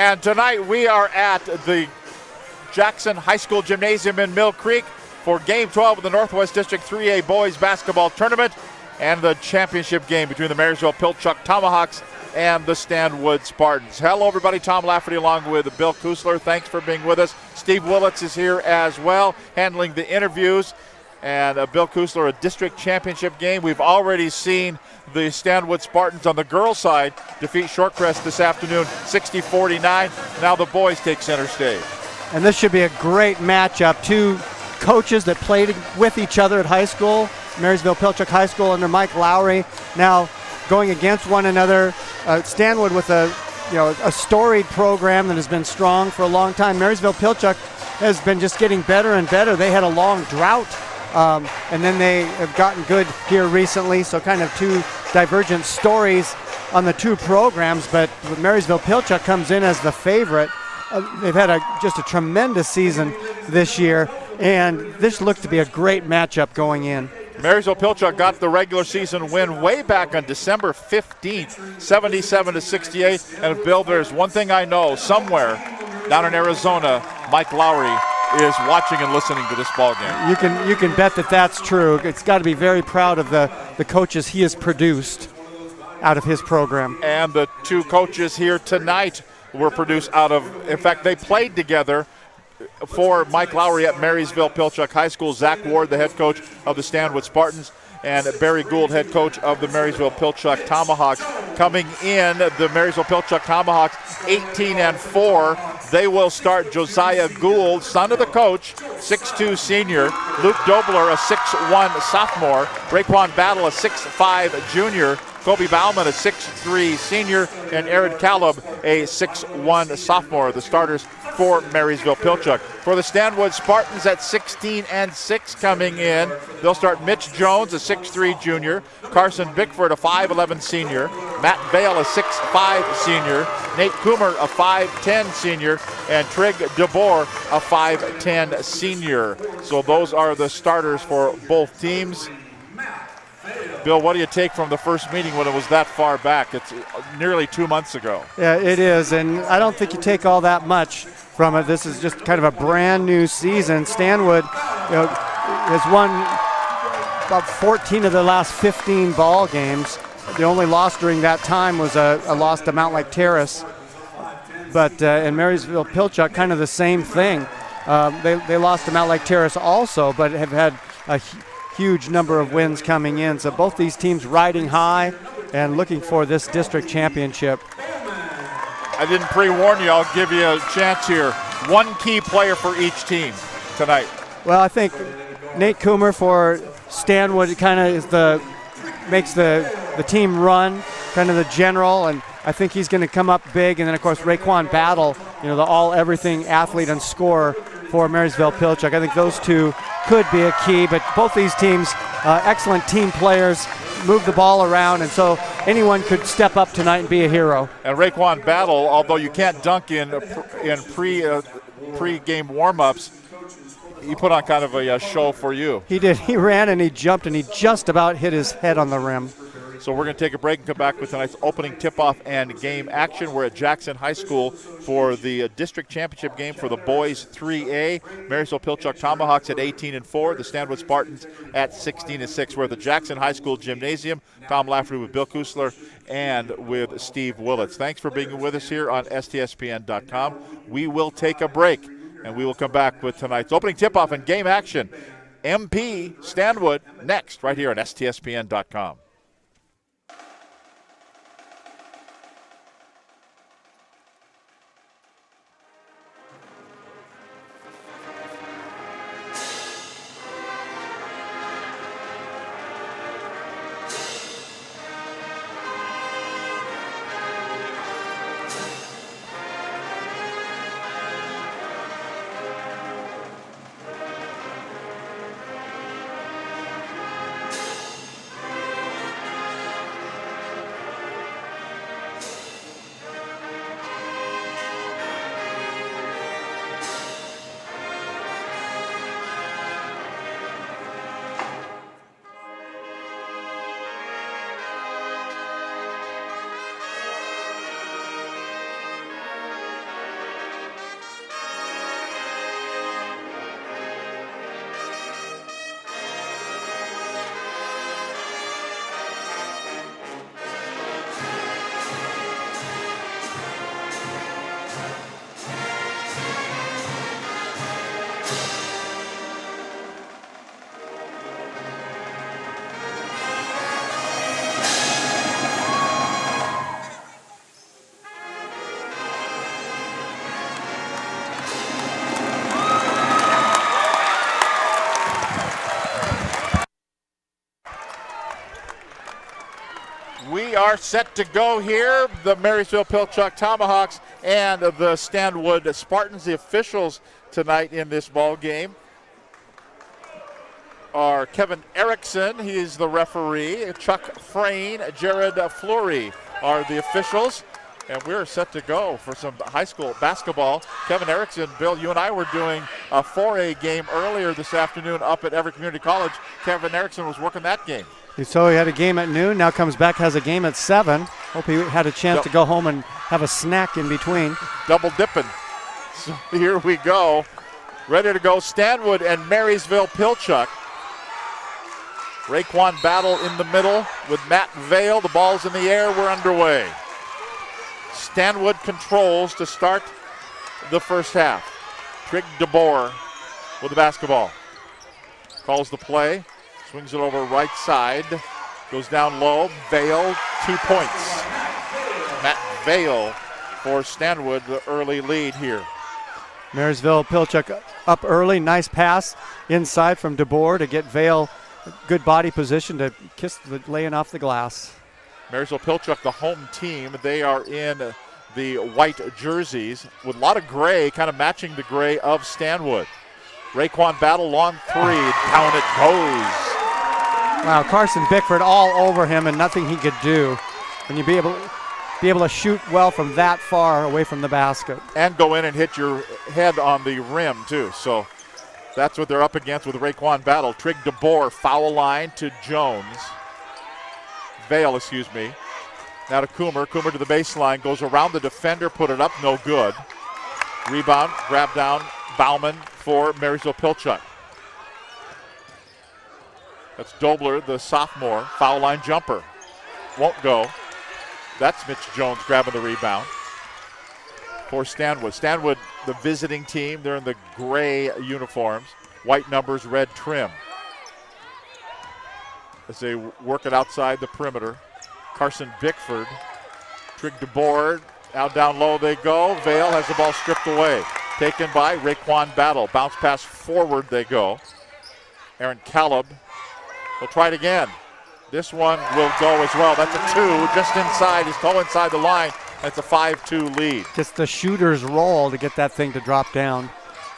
And tonight we are at the Jackson High School Gymnasium in Mill Creek for Game 12 of the Northwest District 3A Boys Basketball Tournament and the championship game between the Marysville-Pilchuck Tomahawks and the Stanwood Spartans. Hello, everybody. Tom Lafferty along with Bill Kusler. Thanks for being with us. Steve Willits is here as well, handling the interviews. And Bill Kusler, a district championship game. We've already seen the Stanwood Spartans on the girls' side defeat Shorecrest this afternoon, 60-49. Now the boys take center stage. And this should be a great matchup. Two coaches that played with each other at high school, Marysville-Pilchuck High School under Mike Lowry, now going against one another. Stanwood with a storied program that has been strong for a long time. Marysville-Pilchuck has been just getting better and better. They had a long drought, and then they have gotten good here recently. So kind of two divergent stories on the two programs, but Marysville-Pilchuck comes in as the favorite. They've had just a tremendous season this year, and this looks to be a great matchup going in. Marysville-Pilchuck got the regular season win way back on December 15th, 77-68. And Bill, there's one thing I know, somewhere down in Arizona, Mike Lowry is watching and listening to this ball game. You can bet that that's true. It's got to be very proud of the coaches he has produced out of his program. And the two coaches here tonight were produced out of, in fact, they played together for Mike Lowry at Marysville-Pilchuck High School. Zach Ward, the head coach of the Stanwood Spartans, and Barry Gould, head coach of the Marysville-Pilchuck Tomahawks. Coming in, the Marysville-Pilchuck Tomahawks 18-4. They will start Josiah Gould, son of the coach, 6'2 senior. Luke Dobler, a 6'1 sophomore. Raekwon Battle, a 6'5 junior. Kobe Bauman, a 6'3 senior, and Aaron Caleb, a 6'1 sophomore. The starters for Marysville-Pilchuck. For the Stanwood Spartans at 16-6 coming in, they'll start Mitch Jones, a 6'3 junior, Carson Bickford, a 5'11 senior, Matt Vale, a 6'5 senior, Nate Coomer, a 5'10 senior, and Trig DeBoer, a 5'10 senior. So those are the starters for both teams. Bill, what do you take from the first meeting when it was that far back? It's nearly 2 months ago. Yeah, it is, and I don't think you take all that much from it. This is just kind of a brand new season. Stanwood has won about 14 of the last 15 ball games. The only loss during that time was a loss to Mount Lake Terrace. But in Marysville-Pilchuck, kind of the same thing. They lost to Mount Lake Terrace also, but have had a huge number of wins coming in. So both these teams riding high and looking for this district championship. I didn't pre-warn you. I'll give you a chance here. One key player for each team tonight. Well, I think Nate Coomer for Stanwood kind of is makes the team run, kind of the general, and I think he's going to come up big. And then, of course, Raekwon Battle, the all-everything athlete and scorer for Marysville-Pilchuck. I think those two could be a key, but both these teams, excellent team players, move the ball around, and so anyone could step up tonight and be a hero. And Raekwon Battle, although you can't dunk in pre-game warm-ups, he put on kind of a show for you. He did. He ran and he jumped and he just about hit his head on the rim. So we're going to take a break and come back with tonight's opening tip-off and game action. We're at Jackson High School for the district championship game for the boys 3A. Marysville-Pilchuck Tomahawks at 18-4. The Stanwood Spartans at 16-6. We're at the Jackson High School Gymnasium. Tom Lafferty with Bill Kusler and with Steve Willits. Thanks for being with us here on STSPN.com. We will take a break, and we will come back with tonight's opening tip-off and game action. MP Stanwood next right here on STSPN.com. are set to go here. The Marysville-Pilchuck Tomahawks and the Stanwood Spartans, the officials tonight in this ball game, are Kevin Erickson, he's the referee. Chuck Frayne, Jared Fleury are the officials. And we're set to go for some high school basketball. Kevin Erickson, Bill, you and I were doing a 4A game earlier this afternoon up at Everett Community College. Kevin Erickson was working that game. So he had a game at noon, now comes back, has a game at 7. Hope he had a chance to go home and have a snack in between. Double dipping. So here we go. Ready to go, Stanwood and Marysville-Pilchuck. Raekwon battle in the middle with Matt Vale. The ball's in the air, we're underway. Stanwood controls to start the first half. Trig DeBoer with the basketball. Calls the play, swings it over right side, goes down low. Vale, 2 points. Matt Vale for Stanwood, the early lead here. Marysville-Pilchuck up early, nice pass inside from DeBoer to get Vale good body position to kiss the laying off the glass. Marysville-Pilchuck, the home team, they are in the white jerseys with a lot of gray, kind of matching the gray of Stanwood. Raekwon battle, long three, down it goes. Wow, Carson Bickford all over him and nothing he could do. And you be able to shoot well from that far away from the basket. And go in and hit your head on the rim too. So that's what they're up against with Raekwon battle. Trig DeBoer, foul line to Jones. Vale, excuse me. Now to Coomer. Coomer to the baseline, goes around the defender, put it up, no good. Rebound, grab down, Bauman for Marysville-Pilchuck. That's Dobler, the sophomore, foul line jumper. Won't go. That's Mitch Jones grabbing the rebound for Stanwood. Stanwood, the visiting team, they're in the gray uniforms, white numbers, red trim. As they work it outside the perimeter. Carson Bickford, Trig DeBoer, out down low they go. Vale has the ball stripped away. Taken by Raekwon Battle. Bounce pass forward they go. Aaron Caleb will try it again. This one will go as well. That's a 2 just inside. He's toe inside the line. That's a 5-2 lead. Just the shooter's roll to get that thing to drop down.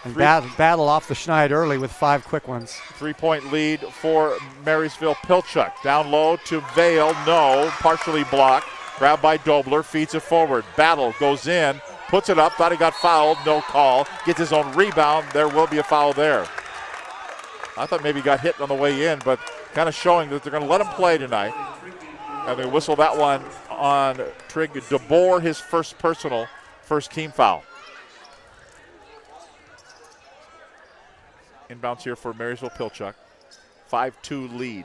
And battle off the schneid early with 5 quick ones. 3-point lead for Marysville-Pilchuck. Down low to Vale, no, partially blocked. Grabbed by Dobler, feeds it forward. Battle goes in, puts it up, thought he got fouled, no call. Gets his own rebound, there will be a foul there. I thought maybe he got hit on the way in, but kind of showing that they're going to let him play tonight. And they whistle that one on Trig DeBoer, his first team foul. Inbounds here for Marysville-Pilchuck. 5-2 lead.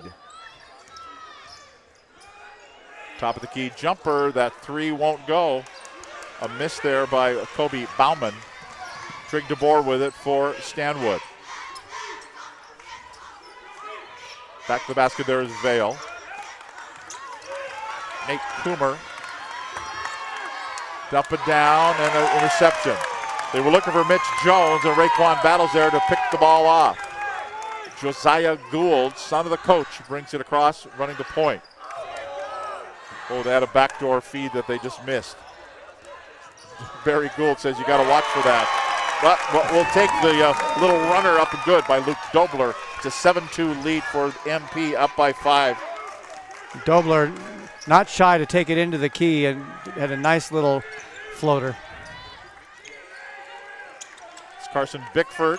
Top of the key jumper. That 3 won't go. A miss there by Kobe Bauman. Trig DeBoer with it for Stanwood. Back to the basket there is Vale. Nate Coomer. Dump it down and an interception. They were looking for Mitch Jones, and Raekwon battles there to pick the ball off. Josiah Gould, son of the coach, brings it across, running the point. Oh, they had a backdoor feed that they just missed. Barry Gould says you got to watch for that. But we'll take the little runner up and good by Luke Dobler. It's a 7-2 lead for MP, up by 5. Dobler not shy to take it into the key and had a nice little floater. Carson Bickford,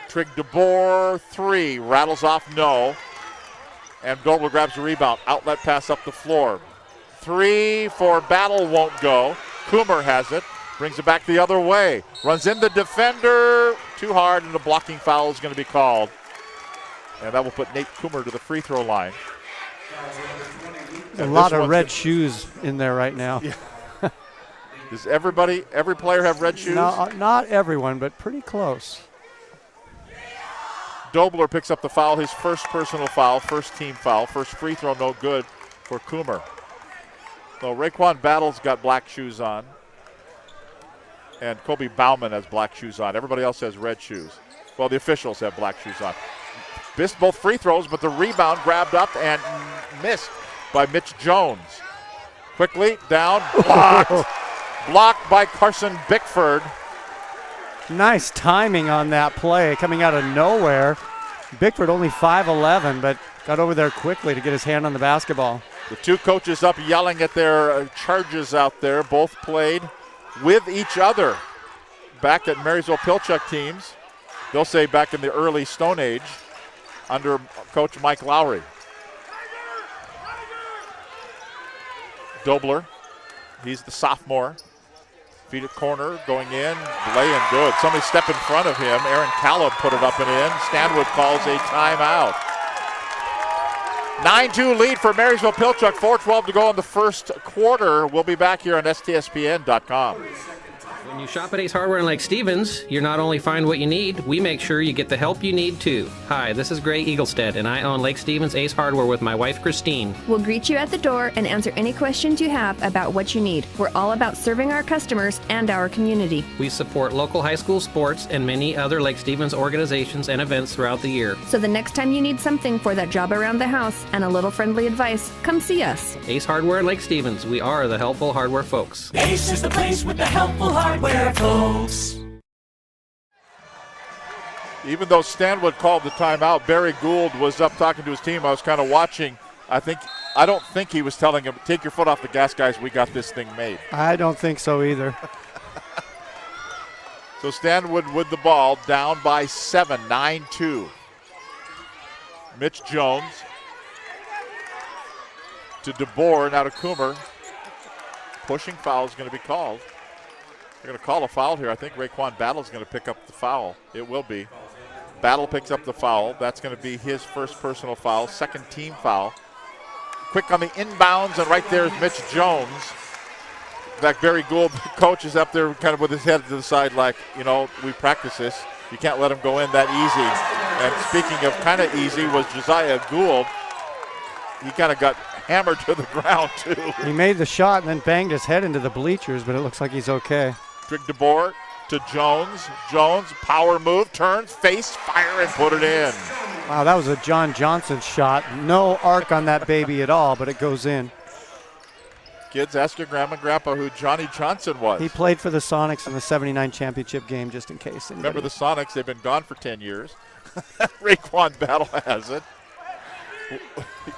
Trig DeBoer, 3, rattles off, no. And Dobler grabs the rebound, outlet pass up the floor. 3 for Battle, won't go. Coomer has it, brings it back the other way. Runs in the defender, too hard, and a blocking foul is going to be called. And that will put Nate Coomer to the free throw line. A lot of red shoes in there right now. Yeah. Does every player have red shoes? No, not everyone, but pretty close. Dobler picks up the foul, his first personal foul, first team foul. First free throw, no good for Coomer. So Raekwon Battle's got black shoes on. And Kobe Bauman has black shoes on. Everybody else has red shoes. Well, the officials have black shoes on. Missed both free throws, but the rebound grabbed up and missed by Mitch Jones. Quickly, down, blocked. Blocked by Carson Bickford. Nice timing on that play, coming out of nowhere. Bickford only 5'11", but got over there quickly to get his hand on the basketball. The two coaches up yelling at their charges out there. Both played with each other back at Marysville-Pilchuck teams. They'll say back in the early Stone Age under Coach Mike Lowry. Dobler, he's the sophomore. Feed at corner, going in, laying good. Somebody step in front of him. Aaron Callum put it up and in. Stanwood calls a timeout. 9-2 lead for Marysville-Pilchuck. 4:12 to go in the first quarter. We'll be back here on STSPN.com. When you shop at Ace Hardware in Lake Stevens, you not only find what you need, we make sure you get the help you need too. Hi, this is Gray Eaglestead, and I own Lake Stevens Ace Hardware with my wife, Christine. We'll greet you at the door and answer any questions you have about what you need. We're all about serving our customers and our community. We support local high school sports and many other Lake Stevens organizations and events throughout the year. So the next time you need something for that job around the house and a little friendly advice, come see us. Ace Hardware in Lake Stevens, we are the helpful hardware folks. Ace is the place with the helpful hardware folks. Even though Stanwood called the timeout, Barry Gould was up talking to his team. I was kind of watching. I don't think he was telling him, take your foot off the gas, guys. We got this thing made. I don't think so either. So Stanwood with the ball, down by 7, 9-2. Mitch Jones to DeBoer, now to Coomer. Pushing foul is going to be called. They're going to call a foul here. I think Raekwon Battle is going to pick up the foul. It will be. Battle picks up the foul. That's going to be his first personal foul, second team foul. Quick on the inbounds, and right there is Mitch Jones. In fact, Barry Gould, the coach, is up there kind of with his head to the side like, we practice this. You can't let him go in that easy. And speaking of kind of easy was Josiah Gould. He kind of got hammered to the ground, too. He made the shot and then banged his head into the bleachers, but it looks like he's okay. Trig DeBoer to Jones. Jones, power move, turns, face, fire, and put it in. Wow, that was a John Johnson shot. No arc on that baby at all, but it goes in. Kids, ask your grandma and grandpa who Johnny Johnson was. He played for the Sonics in the '79 championship game, just in case. Remember the Sonics? They've been gone for 10 years. Raekwon Battle has it.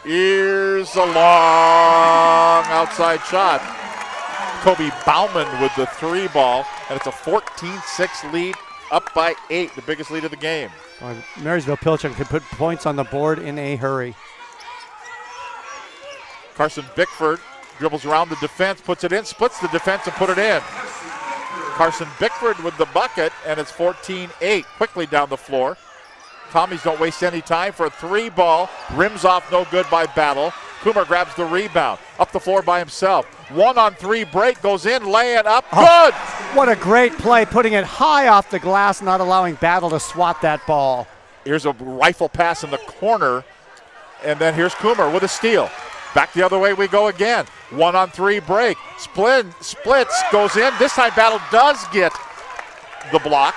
Here's a long outside shot. Kobe Bauman with the 3 ball, and it's a 14-6 lead, up by 8, the biggest lead of the game. Marysville-Pilchuck could put points on the board in a hurry. Carson Bickford dribbles around the defense, puts it in, splits the defense, and put it in. Carson Bickford with the bucket, and it's 14-8, quickly down the floor. Commies don't waste any time for a 3 ball. Rims off, no good by Battle. Coomer grabs the rebound. Up the floor by himself. 1-on-3 break, goes in, lay it up, good! What a great play, putting it high off the glass, not allowing Battle to swat that ball. Here's a rifle pass in the corner, and then here's Coomer with a steal. Back the other way we go again. 1-on-3 break. Splits, goes in. This time Battle does get the block,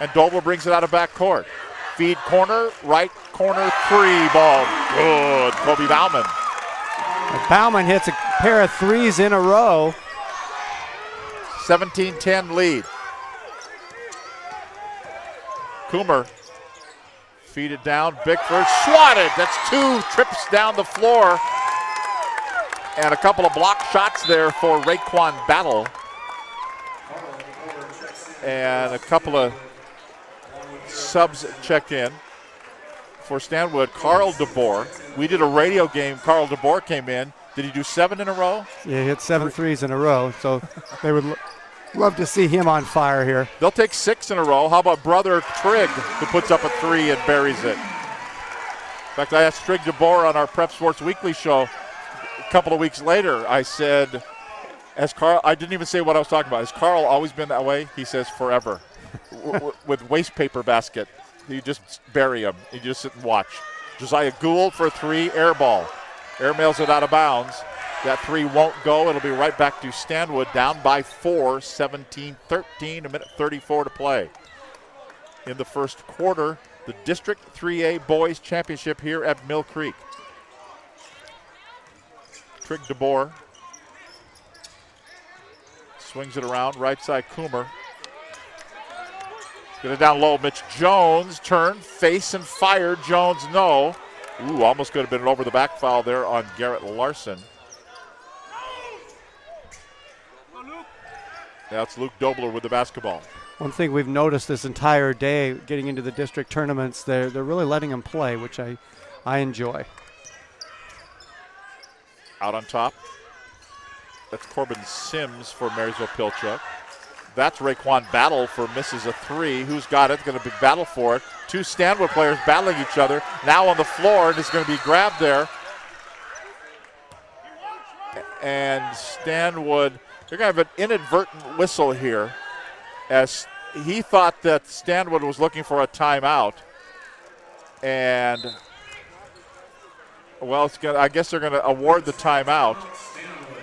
and Dobler brings it out of back court. Feed corner, right corner 3 ball. Good, Kobe Bauman. Bauman hits a pair of 3s in a row. 17-10 lead. Coomer, feed it down, Bickford, swatted. That's 2 trips down the floor. And a couple of block shots there for Raekwon Battle. And a couple of subs checked in for Stanwood. Carl DeBoer. We did a radio game. Carl DeBoer came in. Did he do 7 in a row? Yeah, he hit 7 threes in a row. So they would love to see him on fire here. They'll take 6 in a row. How about brother Trigg, who puts up a 3 and buries it? In fact, I asked Trigg DeBoer on our Prep Sports Weekly show a couple of weeks later. I said, I didn't even say what I was talking about. Has Carl always been that way? He says forever. With waste paper basket. You just bury him. You just sit and watch. Josiah Gould for 3, air ball. Air mails it out of bounds. That 3 won't go. It'll be right back to Stanwood, down by 4, 17-13, a minute 34 to play. In the first quarter, the District 3A Boys Championship here at Mill Creek. Trig DeBoer Swings it around, right side Coomer. Get it down low, Mitch Jones, turn, face and fire, Jones no. Ooh, almost could have been an over the back foul there on Garrett Larson. That's Luke Dobler with the basketball. One thing we've noticed this entire day getting into the district tournaments, they're really letting them play, which I enjoy. Out on top. That's Corbin Sims for Marysville-Pilchuck. That's Raekwon Battle for misses a three. Who's got it? Going to be battle for it. Two Stanwood players battling each other. Now on the floor, and it's going to be grabbed there. And Stanwood, they're going to have an inadvertent whistle here, as he thought that Stanwood was looking for a timeout. And, well, I guess they're going to award the timeout.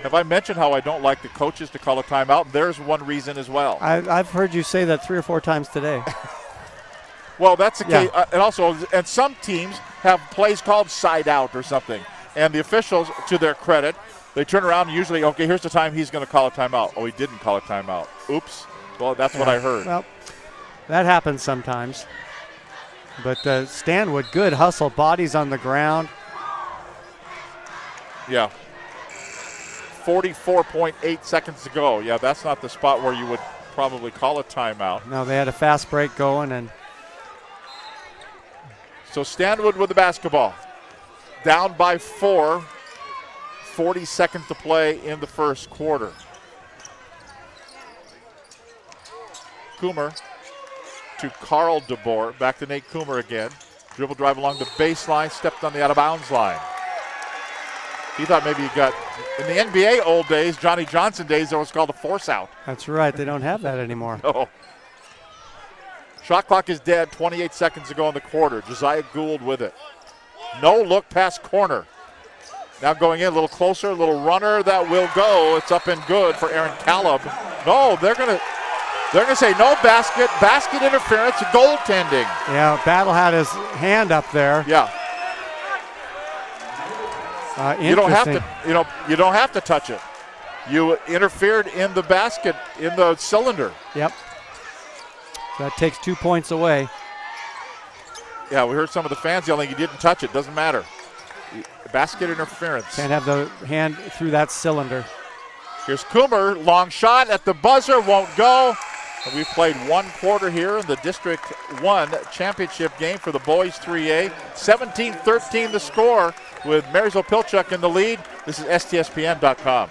Have I mentioned how I don't like the coaches to call a timeout? There's one reason as well. I've heard you say that 3 or 4 times today. Well, that's the case. Yeah. And some teams have plays called side out or something. And the officials, to their credit, they turn around and usually, okay, here's the time he's going to call a timeout. Oh, he didn't call a timeout. Oops. Well, that's what I heard. Well, that happens sometimes. But Stanwood, good hustle, bodies on the ground. Yeah. 44.8 seconds to go. Yeah, that's not the spot where you would probably call a timeout. No, they had a fast break going. And so Stanwood with the basketball. Down by 4. 40 seconds to play in the first quarter. Coomer to Carl DeBoer. Back to Nate Coomer again. Dribble drive along the baseline, stepped on the out-of-bounds line. He thought maybe he got, in the NBA old days, Johnny Johnson days, there was called a force out. That's right. They don't have that anymore. No. Shot clock is dead. 28 seconds to go in the quarter. Josiah Gould with it. No look past corner. Now going in a little closer, a little runner that will go. It's up and good for Aaron Caleb. No, they're gonna say no basket interference, goaltending. Yeah, Battle had his hand up there. Yeah. You don't have to touch it. You interfered in the basket, in the cylinder. Yep. That takes 2 points away. Yeah, we heard some of the fans yelling, "You didn't touch it." Doesn't matter. Basket interference. Can't have the hand through that cylinder. Here's Coomer, long shot at the buzzer, won't go. And we've played 1 quarter here in the District 1 championship game for the boys 3A. 17-13 the score with Marysville-Pilchuck in the lead. This is STSPN.com.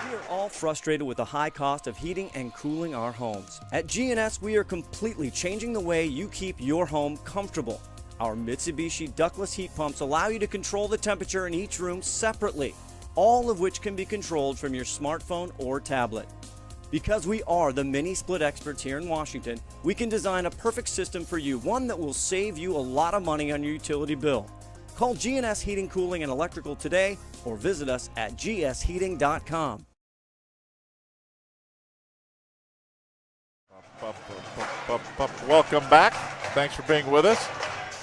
We are all frustrated with the high cost of heating and cooling our homes. At G&S, we are completely changing the way you keep your home comfortable. Our Mitsubishi ductless heat pumps allow you to control the temperature in each room separately, all of which can be controlled from your smartphone or tablet. Because we are the mini split experts here in Washington, we can design a perfect system for you, one that will save you a lot of money on your utility bill. Call G&S Heating, Cooling, and Electrical today or visit us at gsheating.com. Welcome back. Thanks for being with us.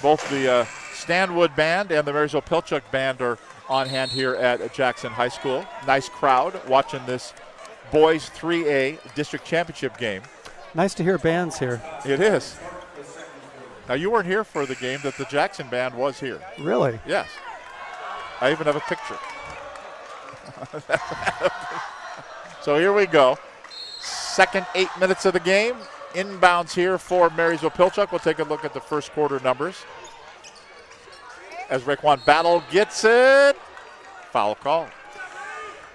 Both the Stanwood Band and the Marysville-Pilchuck Band are on hand here at Jackson High School. Nice crowd watching this boys 3A district championship game. Nice to hear bands here. It is. Now, you weren't here for the game, that the Jackson Band was here. Really? Yes. I even have a picture. So here we go. Second 8 minutes of the game. Inbounds here for Marysville-Pilchuck. We'll take a look at the first quarter numbers. As Raekwon Battle gets it. Foul call.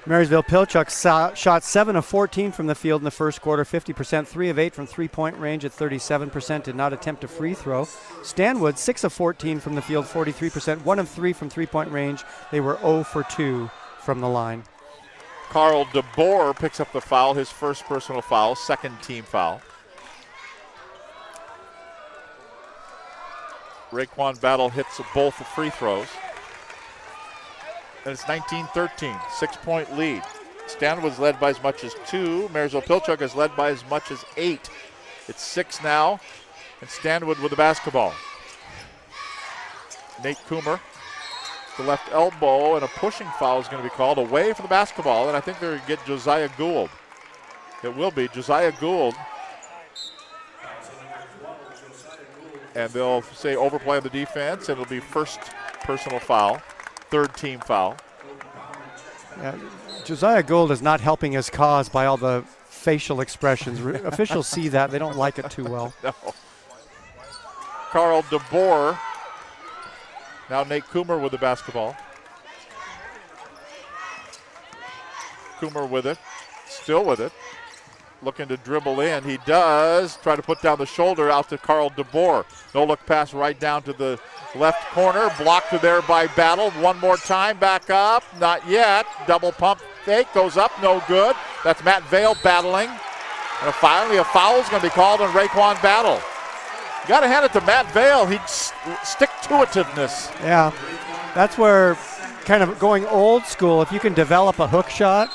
Marysville-Pilchuck shot 7 of 14 from the field in the first quarter, 50%, 3 of 8 from three-point range at 37%, did not attempt a free throw. Stanwood, 6 of 14 from the field, 43%, 1 of 3 from three-point range. They were 0 for 2 from the line. Carl DeBoer picks up the foul, his first personal foul, second team foul. Raekwon Battle hits both the free throws. And it's 19-13, 6-point lead. Stanwood's led by as much as 2. Marysville-Pilchuck is led by as much as 8. It's 6 now, and Stanwood with the basketball. Nate Coomer the left elbow, and a pushing foul is going to be called away from the basketball, and I think they're going to get Josiah Gould. It will be Josiah Gould. And they'll say overplay on the defense, and it'll be first personal foul, third team foul. Yeah, Josiah Gould is not helping his cause by all the facial expressions. Officials see that. They don't like it too well. No. Carl DeBoer. Now Nate Coomer with the basketball. Coomer with it. Still with it. Looking to dribble in. He does. Try to put down the shoulder out to Carl DeBoer. No look pass right down to the left corner. Blocked there by Battle. One more time. Back up. Not yet. Double pump fake. Goes up. No good. That's Matt Vale battling. And finally a foul is going to be called on Raekwon Battle. You got to hand it to Matt Vale. He stick-to-itiveness. Yeah. That's where kind of going old school, if you can develop a hook shot,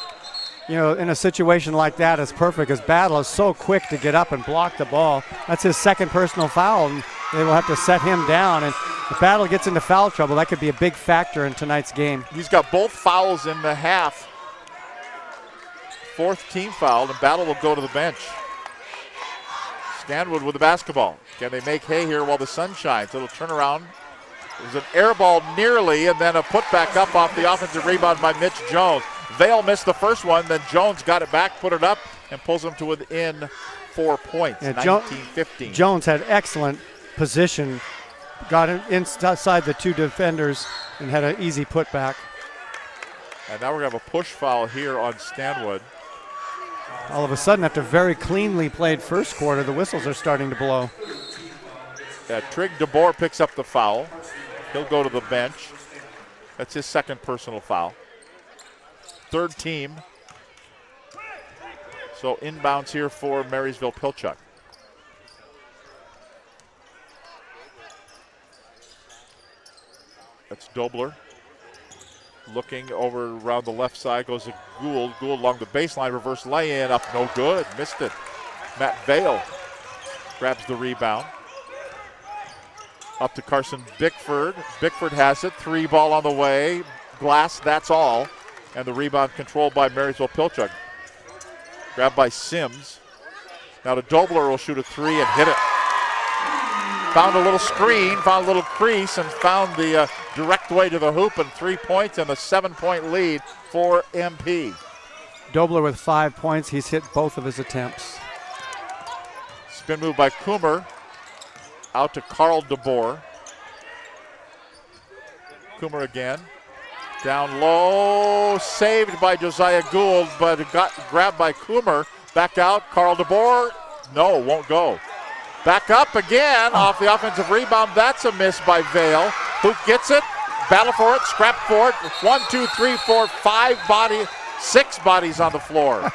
you know, in a situation like that is perfect, because Battle is so quick to get up and block the ball. That's his second personal foul, and they will have to set him down. And if Battle gets into foul trouble, that could be a big factor in tonight's game. He's got both fouls in the half. Fourth team foul, and Battle will go to the bench. Stanwood with the basketball. Can they make hay here while the sun shines? It'll turn around. There's an air ball nearly, and then a putback up off the offensive rebound by Mitch Jones. Vale missed the first one, then Jones got it back, put it up, and pulls them to within 4 points, yeah, 19-15. Jones had excellent position, got inside the two defenders, and had an easy putback. And now we're going to have a push foul here on Stanwood. All of a sudden, after very cleanly played first quarter, the whistles are starting to blow. Yeah, Trig DeBoer picks up the foul. He'll go to the bench. That's his second personal foul. Third team. So inbounds here for Marysville-Pilchuck. That's Dobler. Looking over around the left side, goes to Gould. Gould along the baseline, reverse lay-in, up no good, missed it. Matt Vale grabs the rebound. Up to Carson Bickford. Bickford has it, three ball on the way. Glass, that's all. And the rebound controlled by Marysville-Pilchuck. Grabbed by Sims. Now to Dobler, will shoot a three and hit it. Found a little screen, found a little crease, and found the direct way to the hoop, and 3 points and a 7-point lead for MP. Dobler with 5 points. He's hit both of his attempts. Spin move by Coomer. Out to Carl DeBoer. Coomer again. Down low, saved by Josiah Gould, but it got grabbed by Coomer. Back out, Carl DeBoer. No, won't go. Back up again off the offensive rebound. That's a miss by Vale. Who gets it? Battle for it, scrap for it. 1, 2, 3, 4, 5 6 bodies on the floor.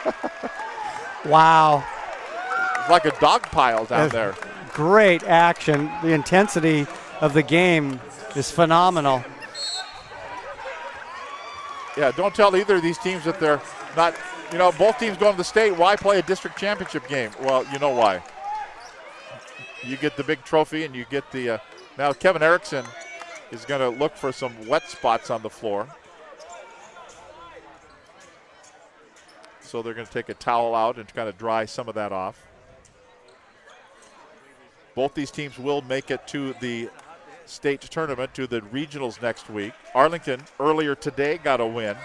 Wow. It's like a dog pile down there. Great action. The intensity of the game is phenomenal. Yeah, don't tell either of these teams that they're not, you know, both teams going to the state. Why play a district championship game? Well, you know why. You get the big trophy and you get the, now Kevin Erickson is going to look for some wet spots on the floor. So they're going to take a towel out and kind of dry some of that off. Both these teams will make it to the state tournament, to the regionals next week. Arlington earlier today got a win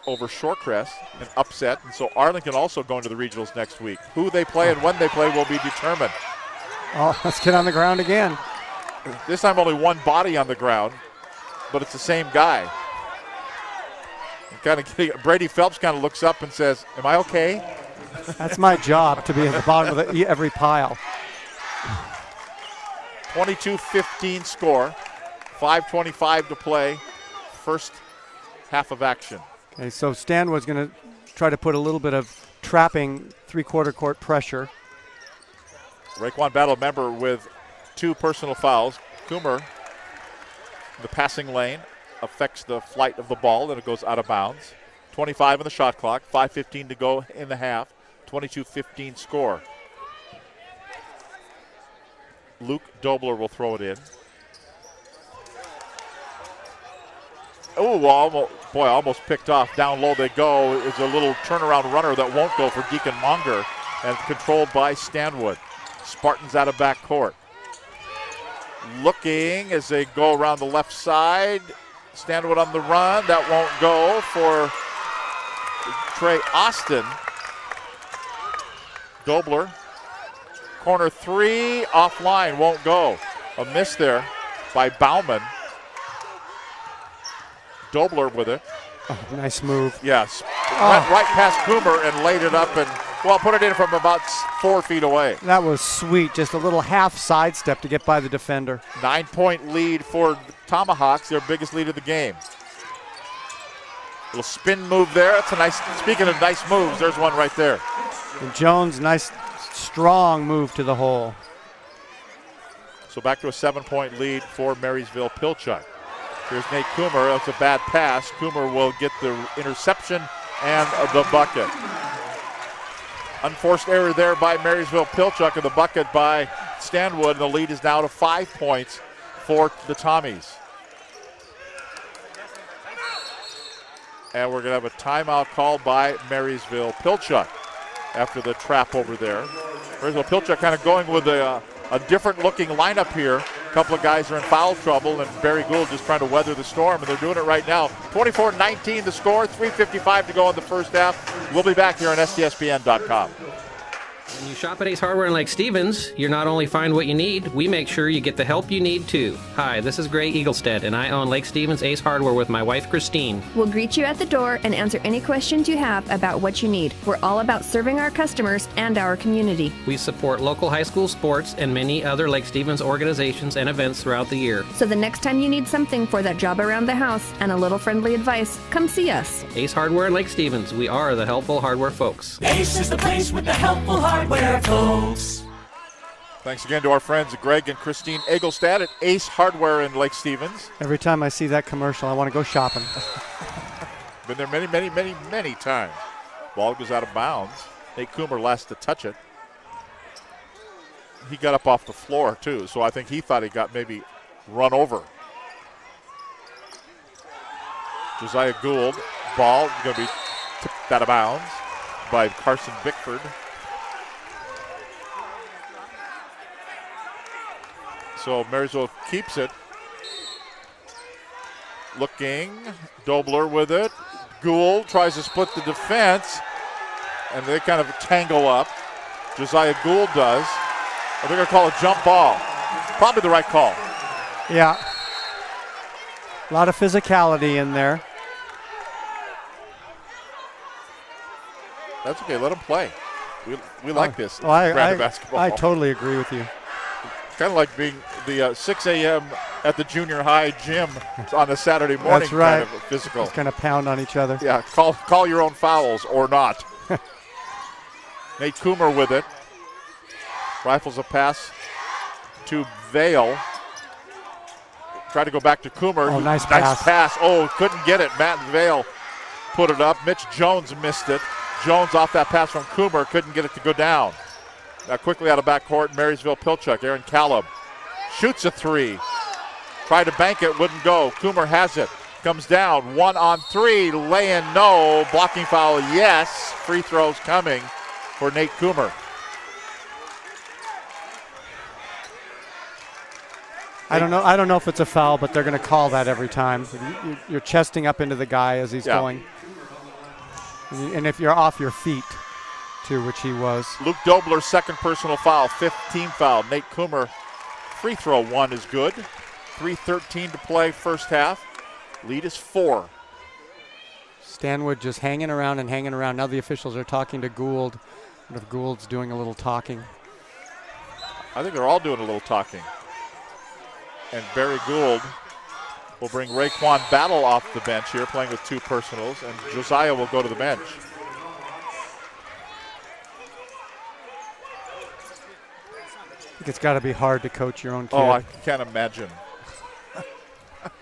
over Shorecrest, an upset, and so Arlington also going to the regionals next week. Who they play and when they play will be determined. Oh, let's get on the ground again. This time only one body on the ground, but it's the same guy. Brady Phelps kind of looks up and says, "Am I okay?" That's my job, to be at the bottom of every pile. 22-15 score, 5:25 to play, first half of action. Okay, so Stanwood's going to try to put a little bit of trapping three-quarter court pressure. Raekwon Battle, member, with 2 personal fouls. Coomer, the passing lane, affects the flight of the ball, and it goes out of bounds. 25 on the shot clock, 5:15 to go in the half, 22-15 score. Luke Dobler will throw it in. almost picked off. Down low they go. It's a little turnaround runner that won't go for Deacon Munger, and controlled by Stanwood. Spartans out of back court. Looking as they go around the left side. Stanwood on the run. That won't go for Trey Austin. Dobler. Corner three, offline, won't go. A miss there by Bauman. Dobler with it. Oh, nice move. Yes. Went right past Coomer and laid it up and, put it in from about 4 feet away. That was sweet. Just a little half sidestep to get by the defender. 9-point lead for the Tomahawks, their biggest lead of the game. Little spin move there. That's a nice, speaking of nice moves, there's one right there. And Jones, nice, strong move to the hole. So back to a 7-point lead for Marysville-Pilchuck. Here's Nate Coomer. That's a bad pass. Coomer will get the interception and the bucket. Unforced error there by Marysville-Pilchuck, and the bucket by Stanwood. And the lead is now to 5 points for the Tommies. And we're going to have a timeout called by Marysville-Pilchuck after the trap over there. Marysville-Pilchuck kind of going with a different looking lineup here. A couple of guys are in foul trouble, and Barry Gould just trying to weather the storm, and they're doing it right now. 24-19 the score, 3:55 to go in the first half. We'll be back here on STSPN.com. When you shop at Ace Hardware in Lake Stevens, you not only find what you need, we make sure you get the help you need too. Hi, this is Gray Eaglestead, and I own Lake Stevens Ace Hardware with my wife Christine. We'll greet you at the door and answer any questions you have about what you need. We're all about serving our customers and our community. We support local high school sports and many other Lake Stevens organizations and events throughout the year. So the next time you need something for that job around the house and a little friendly advice, come see us. Ace Hardware in Lake Stevens, we are the helpful hardware folks. Ace is the place with the helpful hardware, folks. Thanks again to our friends Greg and Christine Egelstad at Ace Hardware in Lake Stevens. Every time I see that commercial, I want to go shopping. Been there many times. Ball goes out of bounds. Nate Coomer last to touch it. He got up off the floor, too, so I think he thought he got maybe run over. Josiah Gould, ball going to be tipped out of bounds by Carson Bickford. So Marysville keeps it. Looking, Dobler with it. Gould tries to split the defense, and they kind of tangle up. Josiah Gould does. They're going to call a jump ball. Probably the right call. Yeah. A lot of physicality in there. That's okay. Let them play. We like this. I basketball. totally agree with you. Kind of like being the 6 a.m. at the junior high gym on a Saturday morning. That's right. Kind of physical. Just kind of pound on each other. Yeah, call your own fouls or not. Nate Coomer with it. Rifles a pass to Vale. Tried to go back to Coomer. Oh, nice pass. Oh, couldn't get it. Matt Vale put it up. Mitch Jones missed it. Jones off that pass from Coomer. Couldn't get it to go down. Now quickly out of backcourt, Marysville-Pilchuck. Aaron Caleb shoots a three. Tried to bank it, wouldn't go. Coomer has it. Comes down, 1 on 3, lay-in no. Blocking foul, yes. Free throws coming for Nate Coomer. I don't know if it's a foul, but they're going to call that every time. You're chesting up into the guy as he's going. And if you're off your feet, too, which he was. Luke Dobler's second personal foul, 15th foul. Nate Coomer, free throw 1 is good. 3:13 to play first half. Lead is 4. Stanwood just hanging around and hanging around. Now the officials are talking to Gould. What if Gould's doing a little talking? I think they're all doing a little talking. And Barry Gould will bring Raekwon Battle off the bench here, playing with 2 personals, and Josiah will go to the bench. I think it's got to be hard to coach your own kid. Oh, I can't imagine. Of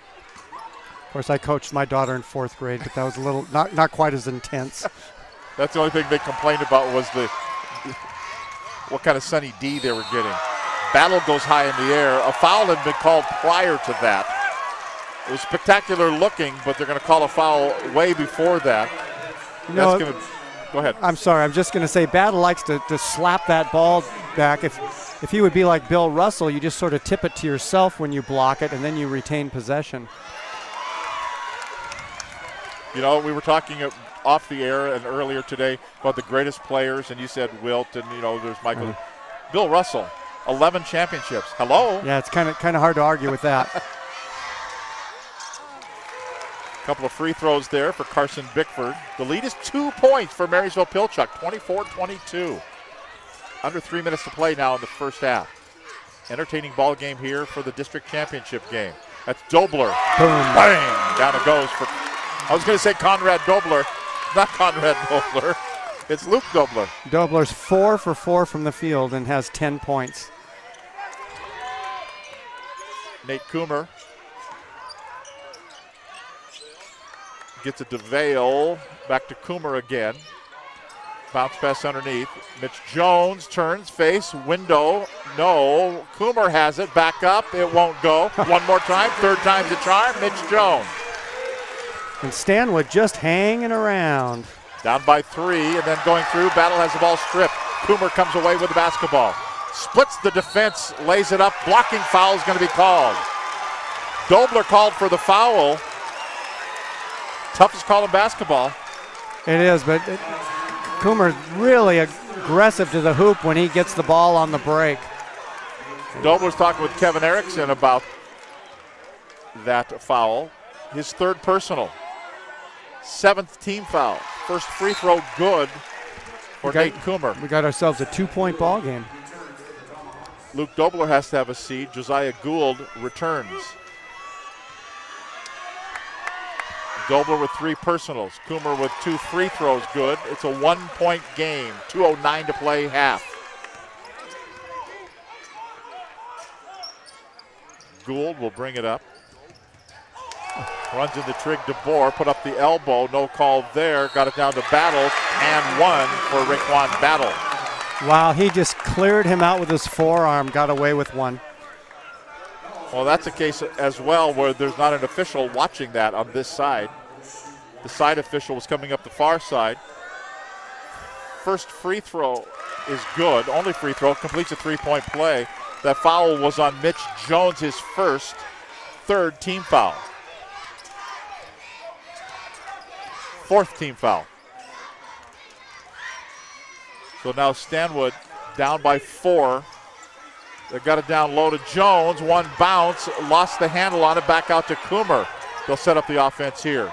course, I coached my daughter in 4th grade, but that was a little, not quite as intense. That's the only thing they complained about was what kind of Sunny D they were getting. Battle goes high in the air. A foul had been called prior to that. It was spectacular looking, but they're going to call a foul way before that. No, go ahead. I'm sorry. I'm just going to say Battle likes to slap that ball back. If he would be like Bill Russell, you just sort of tip it to yourself when you block it, and then you retain possession. You know, we were talking off the air and earlier today about the greatest players, and you said Wilt, and, you know, there's Michael. Mm-hmm. Bill Russell, 11 championships. Hello? Yeah, it's kind of hard to argue with that. Couple of free throws there for Carson Bickford. The lead is 2 points for Marysville-Pilchuck, 24-22. Under 3 minutes to play now in the first half. Entertaining ball game here for the district championship game. That's Dobler. Boom. Bang! Down it goes for, I was going to say Conrad Dobler. Not Conrad Dobler. It's Luke Dobler. Dobler's 4 for 4 from the field and has 10 points. Nate Coomer gets it to Vale. Back to Coomer again. Bounce pass underneath. Mitch Jones turns, face, window. No. Coomer has it. Back up. It won't go. One more time. Third time's the charm. Mitch Jones. And Stanwood just hanging around. Down by 3, and then going through. Battle has the ball stripped. Coomer comes away with the basketball. Splits the defense, lays it up. Blocking foul is going to be called. Dobler called for the foul. Toughest call in basketball. It is, but Coomer's really aggressive to the hoop when he gets the ball on the break. Dobler's talking with Kevin Erickson about that foul. His third personal. 7th team foul. First free throw good for Nate Coomer. We got ourselves a 2-point ball game. Luke Dobler has to have a seat. Josiah Gould returns. Dobler with 3 personals. Coomer with 2 free throws good. It's a 1-point game. 2:09 to play half. Gould will bring it up. Runs into Trig DeBoer, put up the elbow, no call there. Got it down to Battle, and 1 for Raekwon Battle. Wow, he just cleared him out with his forearm, got away with 1. Well, that's a case as well where there's not an official watching that on this side. The side official was coming up the far side. First free throw is good. Only free throw, completes a 3-point play. That foul was on Mitch Jones, his first, 3rd team foul. 4th team foul. So now Stanwood down by 4. They got it down low to Jones. 1 bounce, lost the handle on it, back out to Coomer. They'll set up the offense here.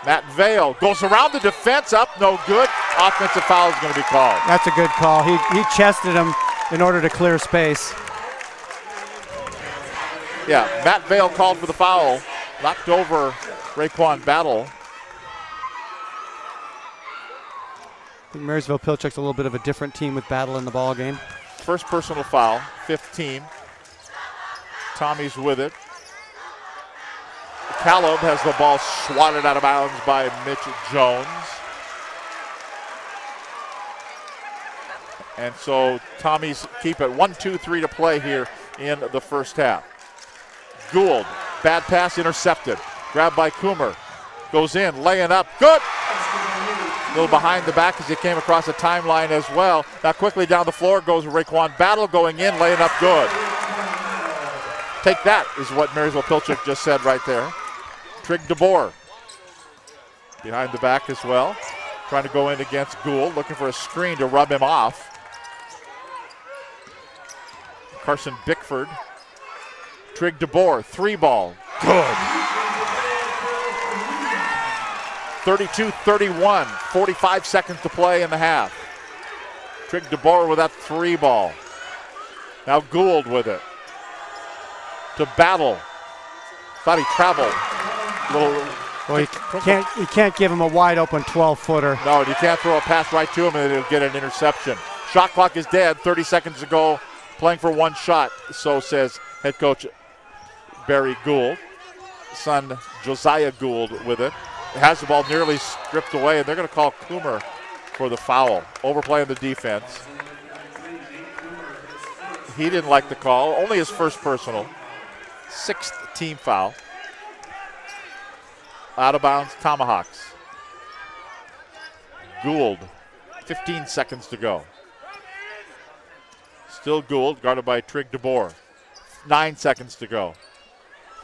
Matt Vale goes around the defense, up, no good. Offensive foul is going to be called. That's a good call. He chested him in order to clear space. Yeah, Matt Vale called for the foul. Knocked over Raekwon Battle. I think Marysville-Pilchuck's a little bit of a different team with Battle in the ball game. First personal foul, 5th team. Tommy's with it. Caleb has the ball swatted out of bounds by Mitch Jones. And so Tommy's keep it 1-2-3 to play here in the first half. Gould, bad pass intercepted. Grabbed by Coomer. Goes in, laying up, good! A little behind the back as he came across the timeline as well. Now quickly down the floor goes Raekwon Battle, going in, laying up good. Take that is what Marysville-Pilchuck just said right there. Trig DeBoer behind the back as well. Trying to go in against Gould, looking for a screen to rub him off. Carson Bickford. Trig DeBoer, 3-ball, good. 32-31, 45 seconds to play in the half. Trig DeBoer with that 3-ball. Now Gould with it. To Battle. Thought he traveled. Well, you can't give him a wide open 12-footer. No, you can't throw a pass right to him and he'll get an interception. Shot clock is dead. 30 seconds to go. Playing for 1 shot. So says head coach Barry Gould. Son Josiah Gould with it. Has the ball nearly stripped away, and they're going to call Coomer for the foul. Overplaying the defense. He didn't like the call. Only his first personal. 6th team foul. Out of bounds, Tomahawks. Gould, 15 seconds to go. Still Gould, guarded by Trig DeBoer. 9 seconds to go.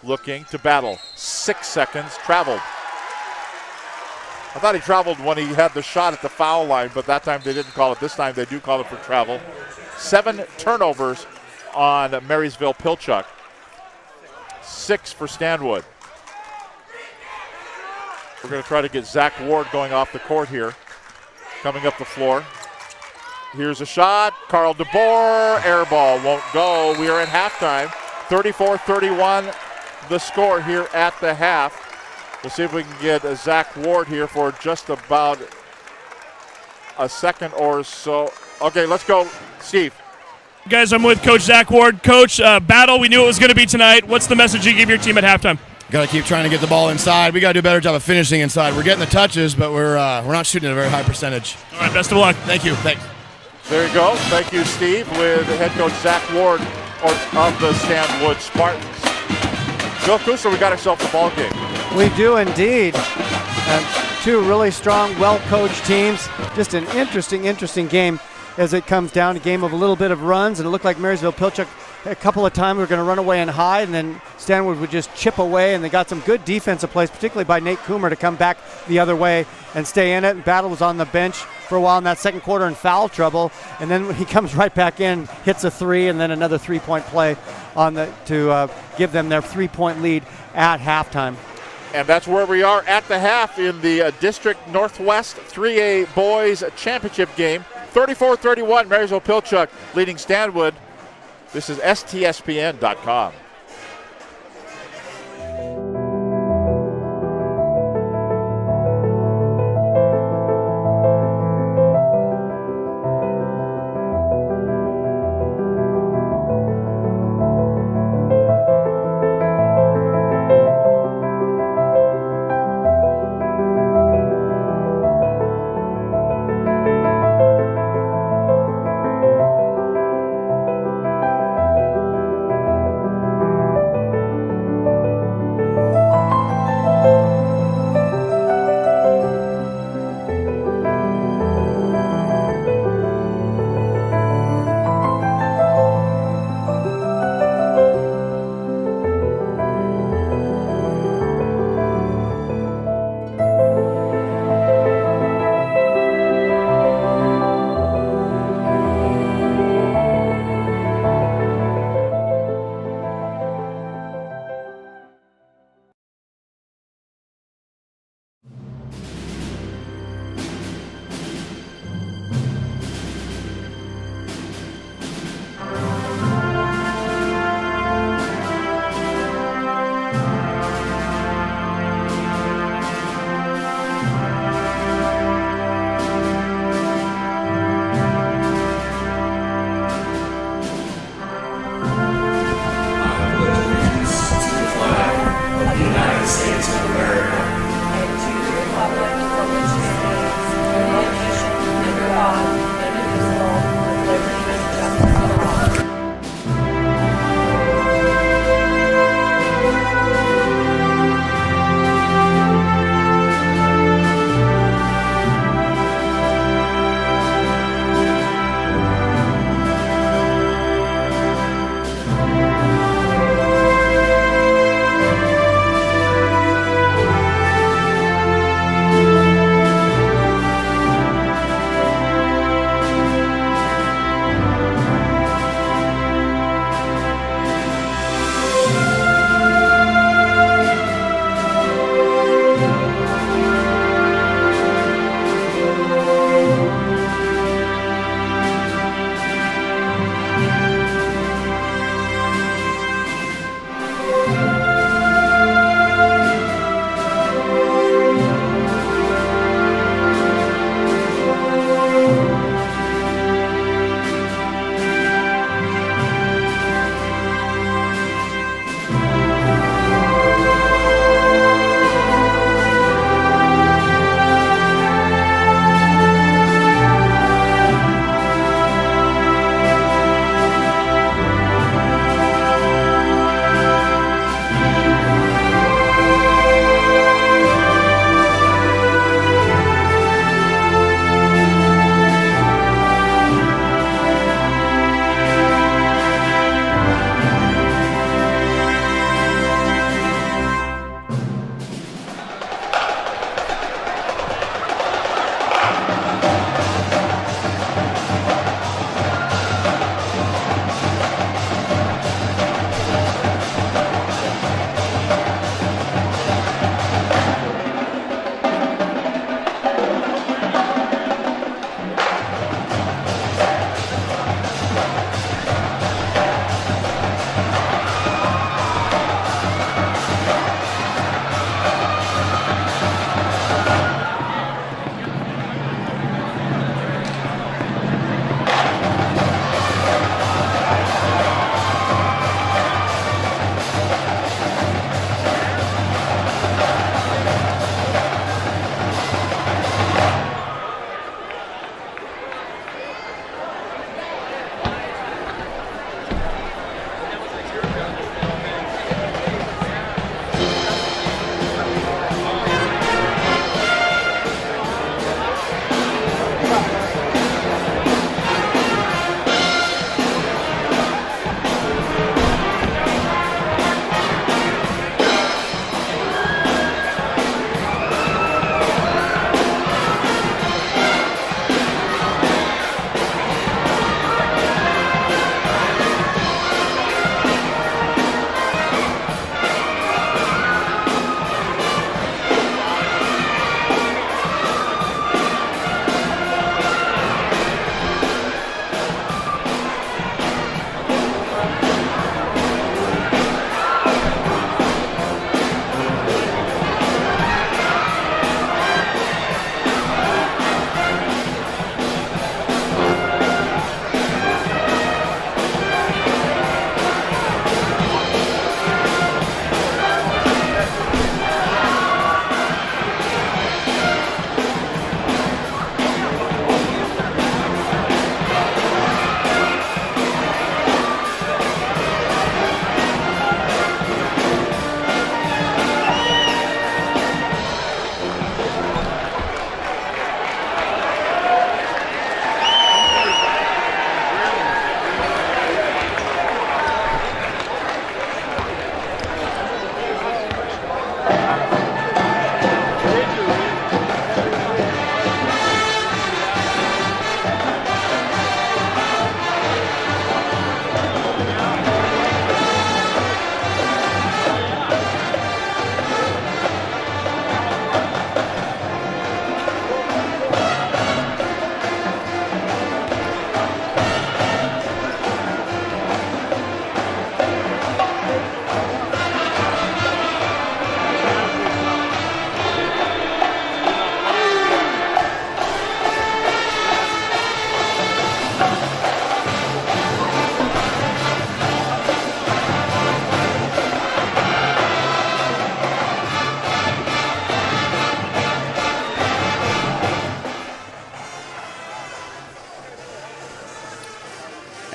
Looking to battle. 6 seconds, traveled. I thought he traveled when he had the shot at the foul line, but that time they didn't call it. This time they do call it for travel. 7 turnovers on Marysville-Pilchuck. 6 for Stanwood. We're going to try to get Zach Ward going off the court here. Coming up the floor. Here's a shot. Carl DeBoer. Air ball won't go. We are at halftime. 34-31 the score here at the half. We'll see if we can get Zach Ward here for just about a second or so. Okay, let's go, Steve. Guys, I'm with Coach Zach Ward. Coach, battle, we knew it was going to be tonight. What's the message you give your team at halftime? Got to keep trying to get the ball inside. We got to do a better job of finishing inside. We're getting the touches, but we're not shooting at a very high percentage. All right, best of luck. Thank you. Thanks. There you go. Thank you, Steve, with head coach Zach Ward of the Stanwood Spartans. Bill Kusler, we got ourselves a ball game. We do indeed. Two really strong, well-coached teams. Just an interesting game as it comes down. A game of a little bit of runs, and it looked like Marysville-Pilchuck a couple of times were going to run away and hide, and then Stanwood would just chip away, and they got some good defensive plays, particularly by Nate Coomer, to come back the other way and stay in it. Battle was on the bench for a while in that second quarter in foul trouble, and then he comes right back in, hits a three, and then another three-point play to give them their 3-point lead at halftime. And that's where we are at the half in the District Northwest 3A Boys Championship game. 34-31, Marysville-Pilchuck leading Stanwood. This is STSPN.com.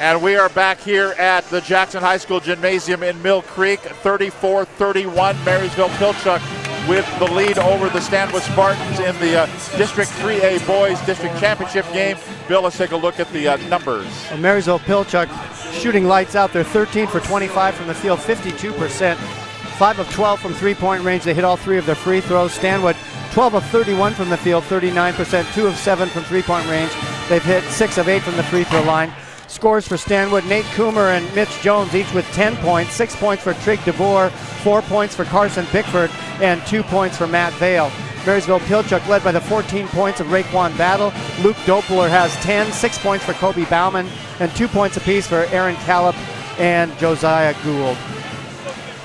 And we are back here at the Jackson High School Gymnasium in Mill Creek, 34-31, Marysville-Pilchuck with the lead over the Stanwood Spartans in the District 3A Boys District Championship game. Bill, let's take a look at the numbers. Well, Marysville-Pilchuck shooting lights out. They're 13 for 25 from the field, 52%. 5 of 12 from three-point range. They hit all 3 of their free throws. Stanwood, 12 of 31 from the field, 39%. 2 of 7 from three-point range. They've hit 6 of 8 from the free throw line. Scores for Stanwood, Nate Coomer and Mitch Jones, each with 10 points. 6 points for Trig DeBoer, 4 points for Carson Bickford, and 2 points for Matt Vale. Marysville-Pilchuck led by the 14 points of Raekwon Battle. Luke Doppler has 10, 6 points for Kobe Bauman, and 2 points apiece for Aaron Callip and Josiah Gould.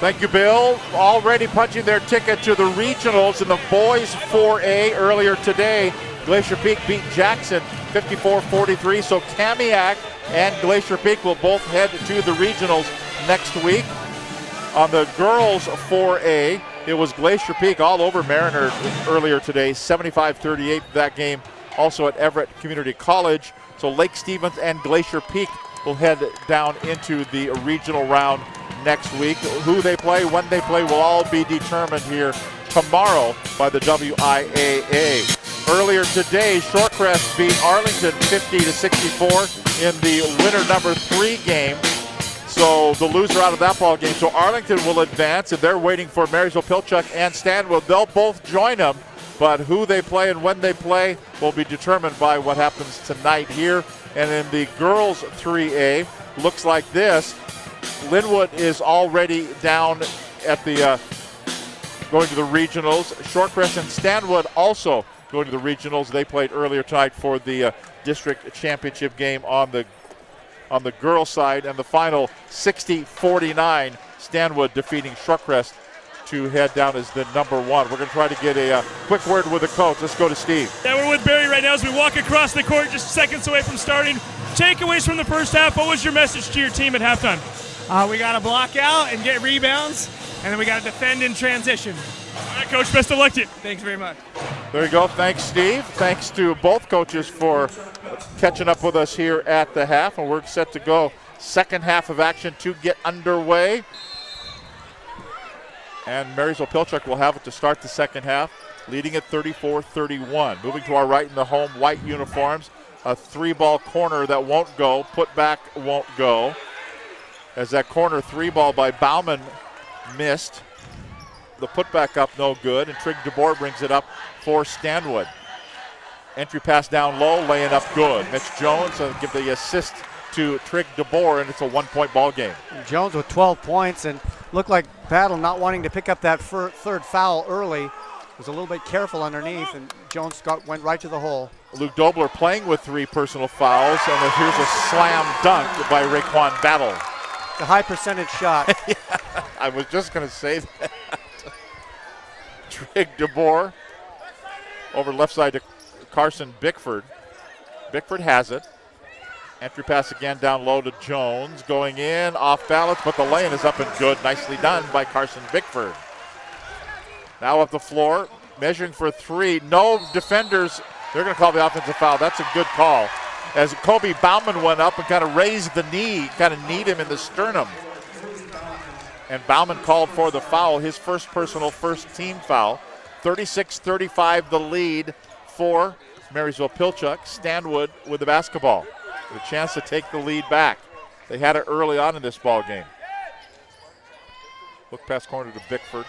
Thank you, Bill. Already punching their ticket to the regionals in the boys 4A earlier today. Glacier Peak beat Jackson 54-43, so Kamiak and Glacier Peak will both head to the regionals next week. On the girls 4A, it was Glacier Peak all over Mariner earlier today, 75-38 that game, also at Everett Community College. So Lake Stevens and Glacier Peak will head down into the regional round next week. Who they play, when they play, will all be determined here tomorrow by the WIAA. Earlier today, Shorecrest beat Arlington 50-64 in the winner number 3 game. So the loser out of that ball game. So Arlington will advance, and they're waiting for Marysville-Pilchuck and Stanwood. They'll both join them, but who they play and when they play will be determined by what happens tonight here. And in the girls 3A, looks like this. Linwood is already down at the going to the regionals. Shorecrest and Stanwood also going to the regionals. They played earlier tonight for the district championship game on the girls' side, and the final 60-49, Stanwood defeating Shorecrest to head down as the number 1. We're going to try to get a quick word with the coach. Let's go to Steve. Yeah, we're with Barry right now as we walk across the court, just seconds away from starting. Takeaways from the first half. What was your message to your team at halftime? We got to block out and get rebounds, and then we got to defend in transition. All right, Coach, best of luck to you. Thanks very much. There you go. Thanks, Steve. Thanks to both coaches for catching up with us here at the half, and we're set to go. Second half of action to get underway. And Marysville-Pilchuck will have it to start the second half, leading at 34-31. Moving to our right in the home white uniforms, a 3-ball corner that won't go, put back won't go. As that corner 3-ball by Bauman missed. The putback up no good, and Trig DeBoer brings it up for Stanwood. Entry pass down low, laying up good. Mitch Jones will give the assist to Trig DeBoer, and it's a 1-point ball game. Jones with 12 points, and looked like Battle not wanting to pick up that third foul early. Was a little bit careful underneath, and Jones went right to the hole. Luke Dobler playing with 3 personal fouls, and here's a slam dunk by Raekwon Battle. The high percentage shot. Yeah, I was just going to say that. Trig DeBoer over left side to Carson Bickford. Bickford has it. Entry pass again down low to Jones. Going in, off balance, but the lane is up and good. Nicely done by Carson Bickford. Now up the floor, measuring for 3. No defenders. They're going to call the offensive foul. That's a good call. As Kobe Bauman went up and kind of raised the knee, kind of kneed him in the sternum. And Bauman called for the foul, his first personal, first team foul. 36-35 the lead for Marysville-Pilchuck. Stanwood with the basketball. With a chance to take the lead back. They had it early on in this ball game. Look past corner to Bickford.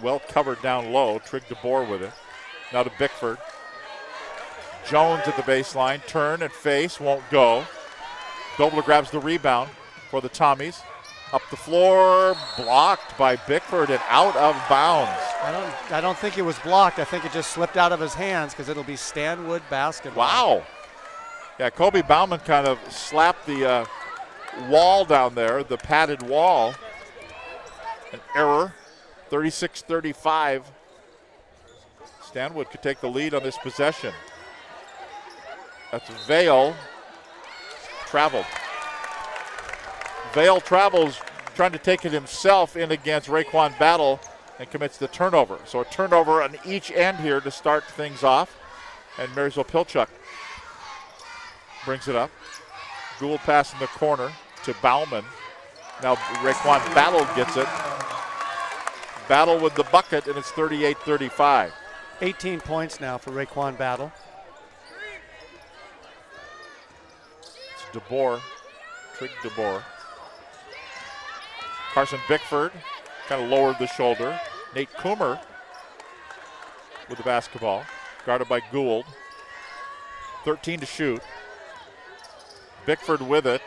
Well covered down low. Trig DeBoer with it. Now to Bickford. Jones at the baseline. Turn and face. Won't go. Dobler grabs the rebound for the Tommies. Up the floor. Blocked by Bickford and out of bounds. I don't think it was blocked. I think it just slipped out of his hands because it'll be Stanwood basketball. Wow. Yeah, Kobe Bauman kind of slapped the wall down there, the padded wall. An error. 36-35. Stanwood could take the lead on this possession. That's Vale. Traveled. Vale travels, trying to take it himself in against Raekwon Battle and commits the turnover. So a turnover on each end here to start things off. And Marysville-Pilchuck brings it up. Gould pass in the corner to Bauman. Now Raekwon Battle gets it. Battle with the bucket, and it's 38-35. 18 points now for Raekwon Battle. It's DeBoer, Trig DeBoer. Carson Bickford kind of lowered the shoulder. Nate Coomer with the basketball, guarded by Gould. 13 to shoot. Bickford with it.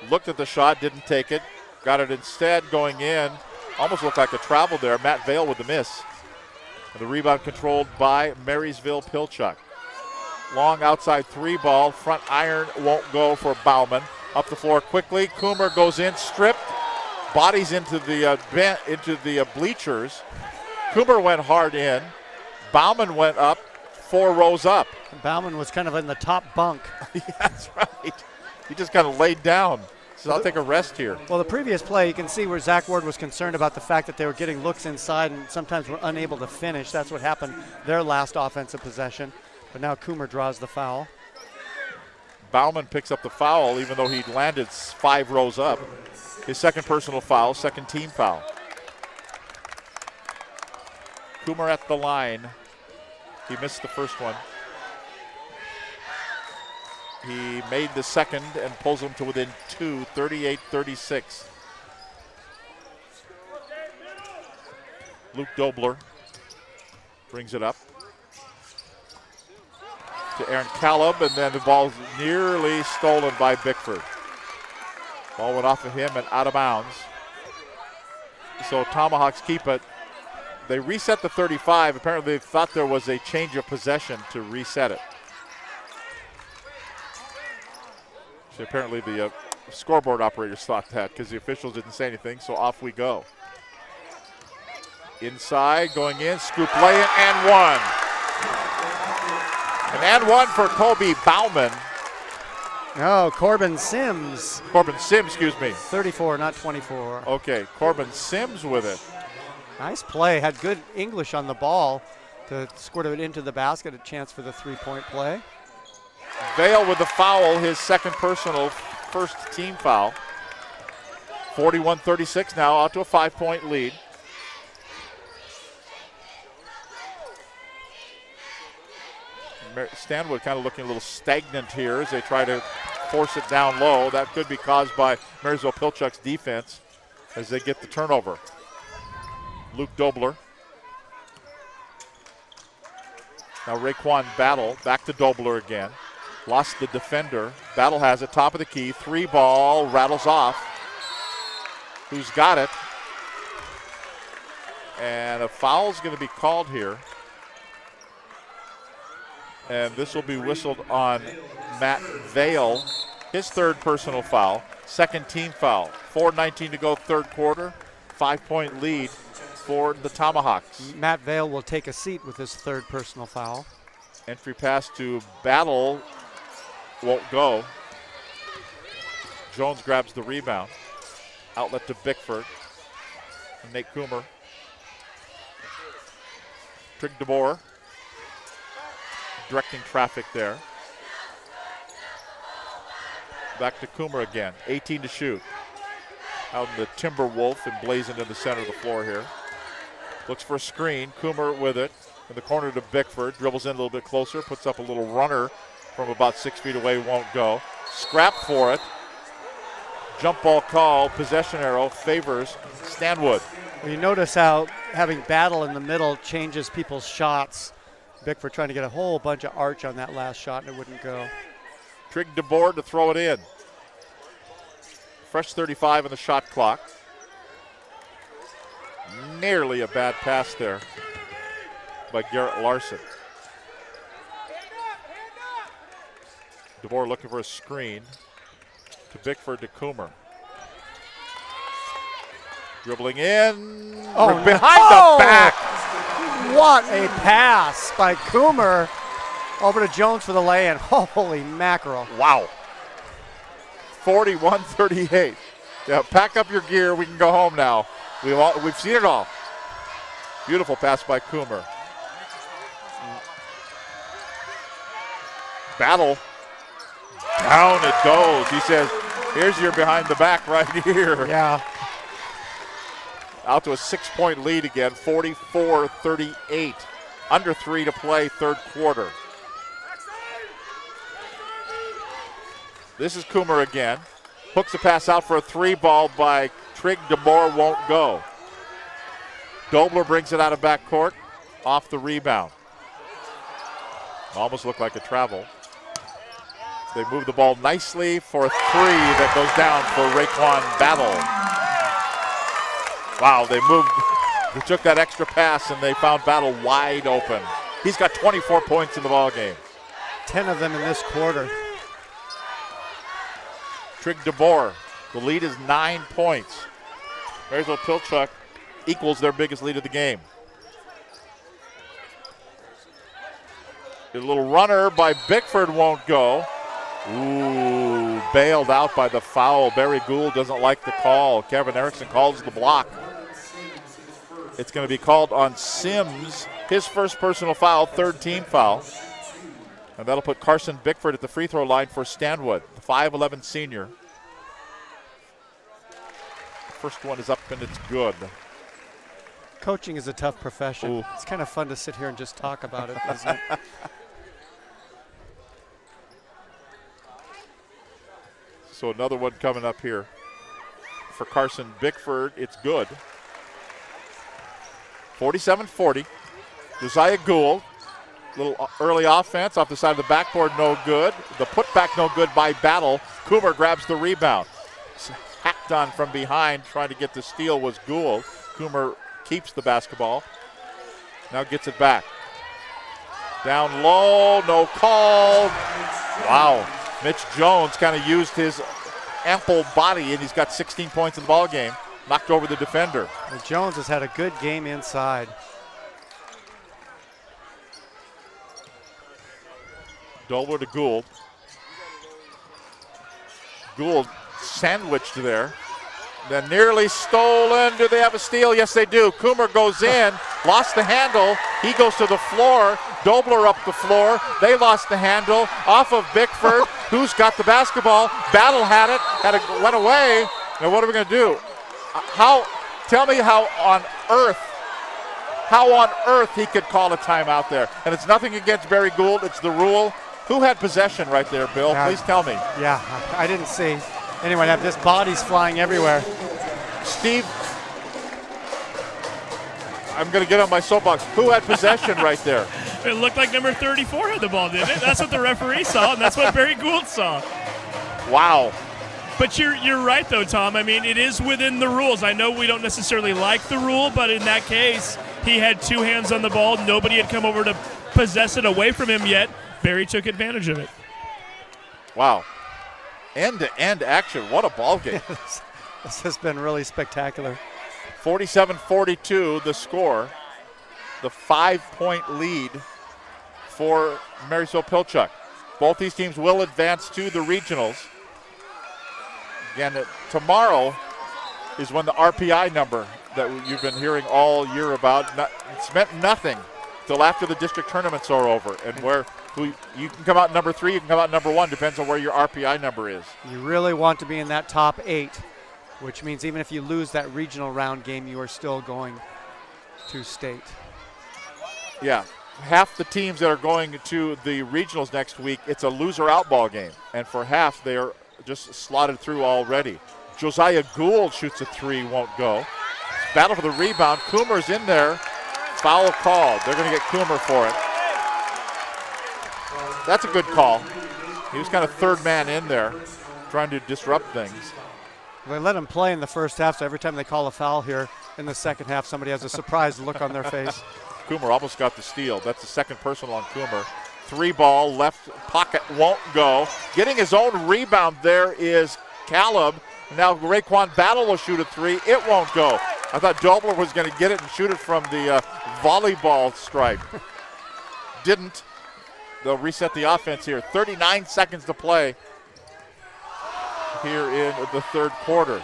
Looked at the shot, didn't take it. Got it instead going in. Almost looked like a travel there. Matt Vale with the miss. And the rebound controlled by Marysville-Pilchuck. Long outside three ball. Front iron won't go for Bauman. Up the floor quickly. Coomer goes in, stripped. Bodies into the bleachers. Coomer went hard in. Bauman went up, 4 rows up. Bauman was kind of in the top bunk. Yeah, that's right. He just kind of laid down. So I'll take a rest here. Well, the previous play, you can see where Zach Ward was concerned about the fact that they were getting looks inside and sometimes were unable to finish. That's what happened their last offensive possession. But now Coomer draws the foul. Bauman picks up the foul even though he landed 5 rows up. His second personal foul, second team foul. Coomer at the line. He missed the first one. He made the second and pulls them to within 2, 38-36. Luke Dobler brings it up to Aaron Caleb, and then the ball's nearly stolen by Bickford. Ball went off of him and out of bounds. So Tomahawks keep it. They reset the 35. Apparently they thought there was a change of possession to reset it. So apparently the scoreboard operators thought that because the officials didn't say anything, so off we go. Inside, going in, scoop lay in, and one. And one for Kobe Bauman. No, Corbin Sims. Corbin Sims, excuse me. 34, not 24. Okay, Corbin Sims with it. Nice play, had good English on the ball to squirt it into the basket, a chance for the 3-point play. Vale with the foul, his second personal, first team foul. 41-36 now, out to a 5-point lead. Stanwood kind of looking a little stagnant here as they try to force it down low. That could be caused by Marysville-Pilchuck's defense as they get the turnover. Luke Dobler. Now Raekwon Battle, back to Dobler again. Lost the defender. Battle has it, top of the key. 3 ball, rattles off. Who's got it? And a foul's going to be called here. And this will be whistled on Matt Vale. His third personal foul, second team foul. 4:19 to go, third quarter. 5-point lead for the Tomahawks. Matt Vale will take a seat with his third personal foul. Entry pass to Battle won't go. Jones grabs the rebound. Outlet to Bickford. And Nate Coomer. Trig DeBoer. Directing traffic there. Back to Coomer again. 18 to shoot. Out in the Timberwolf emblazoned in the center of the floor here. Looks for a screen. Coomer with it. In the corner to Bickford. Dribbles in a little bit closer. Puts up a little runner from about 6 feet away. Won't go. Scrap for it. Jump ball call. Possession arrow favors Stanwood. Well, you notice how having Battle in the middle changes people's shots. Bickford trying to get a whole bunch of arch on that last shot, and it wouldn't go. Trig DeBoer to throw it in. Fresh 35 on the shot clock. Nearly a bad pass there by Garrett Larson. DeBoer looking for a screen to Bickford to Coomer. Dribbling in. Behind the back. What a pass by Coomer over to Jones for the lay-in. Holy mackerel. Wow. 41-38. Yeah, pack up your gear. We can go home now. We've seen it all. Beautiful pass by Coomer. Down it goes. He says, here's your behind the back right here. Yeah. Out to a 6-point lead again, 44-38. Under 3 to play, third quarter. This is Coomer again. Hooks the pass out for a 3-ball by Trig DeMore, won't go. Dobler brings it out of backcourt, off the rebound. Almost looked like a travel. They move the ball nicely for a 3 that goes down for Raekwon Battle. Wow, they took that extra pass and they found Battle wide open. He's got 24 points in the ball game. 10 of them in this quarter. Trig DeMore, the lead is 9 points. Marysville-Pilchuck equals their biggest lead of the game. A little runner by Bickford won't go. Ooh, bailed out by the foul. Barry Gould doesn't like the call. Kevin Erickson calls the block. It's going to be called on Sims. His first personal foul, third team foul. And that'll put Carson Bickford at the free throw line for Stanwood, the 5'11 senior. First one is up and it's good. Coaching is a tough profession. Ooh. It's kind of fun to sit here and just talk about it, isn't it? So another one coming up here for Carson Bickford. It's good. 47-40. Josiah Gould. Little early offense off the side of the backboard, no good. The putback, no good by Battle. Coomer grabs the rebound. Hacked on from behind, trying to get the steal was Gould. Coomer keeps the basketball. Now gets it back. Down low, no call. Wow. Mitch Jones kind of used his ample body, and he's got 16 points in the ball game. Knocked over the defender. And Jones has had a good game inside. Dobler to Gould. Gould sandwiched there. Then nearly stolen. Do they have a steal? Yes, they do. Coomer goes in, lost the handle. He goes to the floor. Dobler up the floor. They lost the handle. Off of Bickford. Who's got the basketball? Battle had it. Went away. Now what are we going to do? Tell me how on earth he could call a timeout there. And it's nothing against Barry Gould. It's the rule. Who had possession right there, Bill? Yeah, please tell me. Yeah, I didn't see anyone have this. Bodies flying everywhere. Steve, I'm going to get on my soapbox. Who had possession right there? It looked like number 34 had the ball, didn't it? That's what the referee saw, and that's what Barry Gould saw. Wow. But you're right, though, Tom. I mean, it is within the rules. I know we don't necessarily like the rule, but in that case, he had two hands on the ball. Nobody had come over to possess it away from him yet. Barry took advantage of it. Wow. End-to-end action. What a ball game. This has been really spectacular. 47-42 the score. The 5-point lead for Marysville-Pilchuck. Both these teams will advance to the regionals. Again, tomorrow is when the RPI number that you've been hearing all year about, it's meant nothing till after the district tournaments are over, and you can come out number 3, you can come out number 1, depends on where your RPI number is. You really want to be in that top 8, which means even if you lose that regional round game, you are still going to state. Yeah, half the teams that are going to the regionals next week, it's a loser-out ball game, and for half, they are just slotted through already. Josiah Gould shoots a 3, won't go. Battle for the rebound. Coomer's in there. Foul called. They're going to get Coomer for it. That's a good call. He was kind of third man in there, trying to disrupt things. They let him play in the first half, so every time they call a foul here in the second half, somebody has a surprised look on their face. Coomer almost got the steal. That's the second personal on Coomer. 3-ball, left pocket, won't go. Getting his own rebound there is Caleb. Now Raekwon Battle will shoot a 3. It won't go. I thought Dobler was going to get it and shoot it from the volleyball stripe. Didn't. They'll reset the offense here. 39 seconds to play here in the third quarter.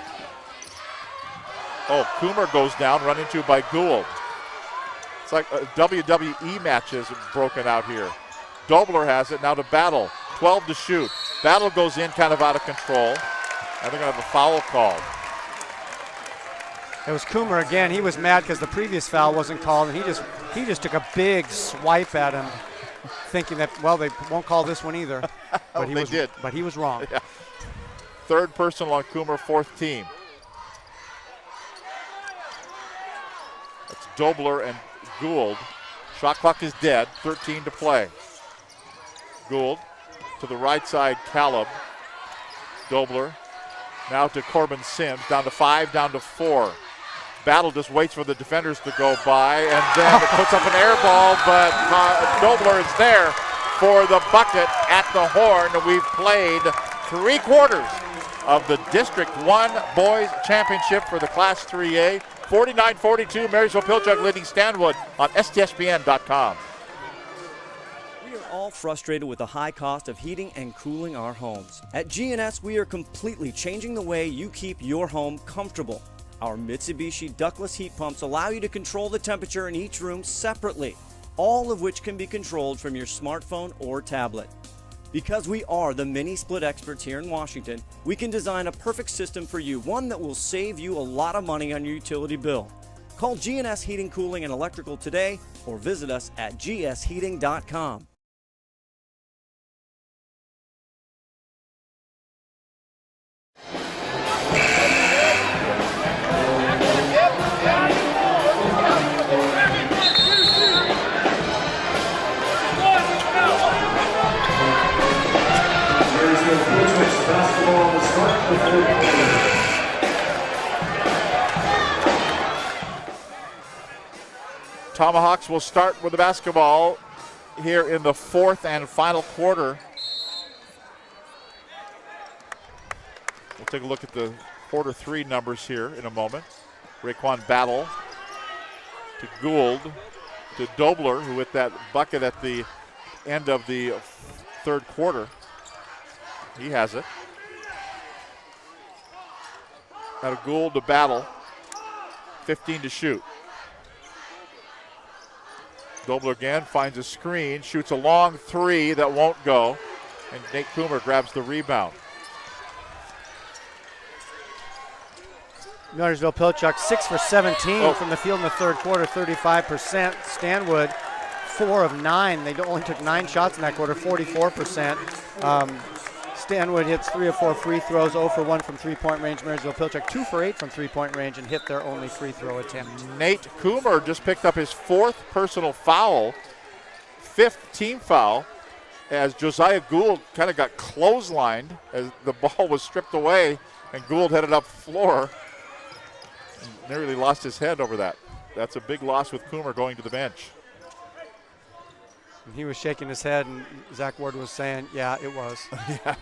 Oh, Coomer goes down, run into by Gould. It's like a WWE match is broken out here. Dobler has it, now to Battle. 12 to shoot. Battle goes in kind of out of control. And they're going to have a foul called. It was Coomer again. He was mad because the previous foul wasn't called, and he just took a big swipe at him, thinking that, well, they won't call this one either. But They did. But he was wrong. Yeah. Third personal on Coomer, fourth team. That's Dobler and Gould. Shot clock is dead, 13 to play. Gould to the right side, Caleb. Dobler now to Corbin Sims, down to 5, down to 4. Battle just waits for the defenders to go by, and then puts up an air ball, but Dobler is there for the bucket at the horn. We've played 3/4 of the District 1 Boys Championship for the Class 3A. 49-42, Marysville-Pilchuck leading Stanwood on STSPN.com. We are all frustrated with the high cost of heating and cooling our homes. At GNS, we are completely changing the way you keep your home comfortable. Our Mitsubishi ductless heat pumps allow you to control the temperature in each room separately, all of which can be controlled from your smartphone or tablet. Because we are the mini split experts here in Washington, we can design a perfect system for you, one that will save you a lot of money on your utility bill. Call GNS Heating, Cooling, and Electrical today or visit us at gsheating.com. Tomahawks will start with the basketball here in the fourth and final quarter. We'll take a look at the quarter 3 numbers here in a moment. Raekwon Battle to Gould to Dobler, who hit that bucket at the end of the third quarter. He has it. Now to Gould to Battle. 15 to shoot. Dobler again finds a screen, shoots a long 3 that won't go, and Nate Coomer grabs the rebound. Marysville-Pilchuck 6 for 17 from the field in the third quarter, 35%. Stanwood 4 of 9. They only took 9 shots in that quarter, 44%. Stanwood hits 3 of 4 free throws, 0 for 1 from three-point range. Marysville-Pilchuck 2 for 8 from three-point range and hit their only free throw attempt. Nate Coomer just picked up his 4th personal foul, 5th team foul, as Josiah Gould kind of got clotheslined as the ball was stripped away and Gould headed up floor. Nearly lost his head over that. That's a big loss with Coomer going to the bench. And he was shaking his head, and Zach Ward was saying, yeah, it was. Yeah.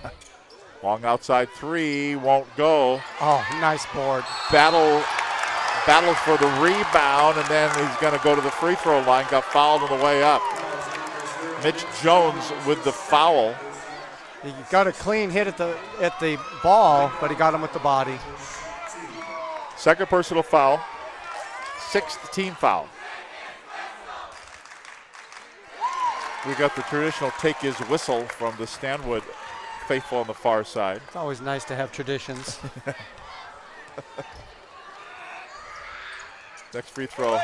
Long outside 3, won't go. Oh, nice board. Battles for the rebound, and then he's going to go to the free throw line. Got fouled on the way up. Mitch Jones with the foul. He got a clean hit at the ball, but he got him with the body. Second personal foul, 6th team foul. We got the traditional take his whistle from the Stanwood faithful on the far side. It's always nice to have traditions. Next free throw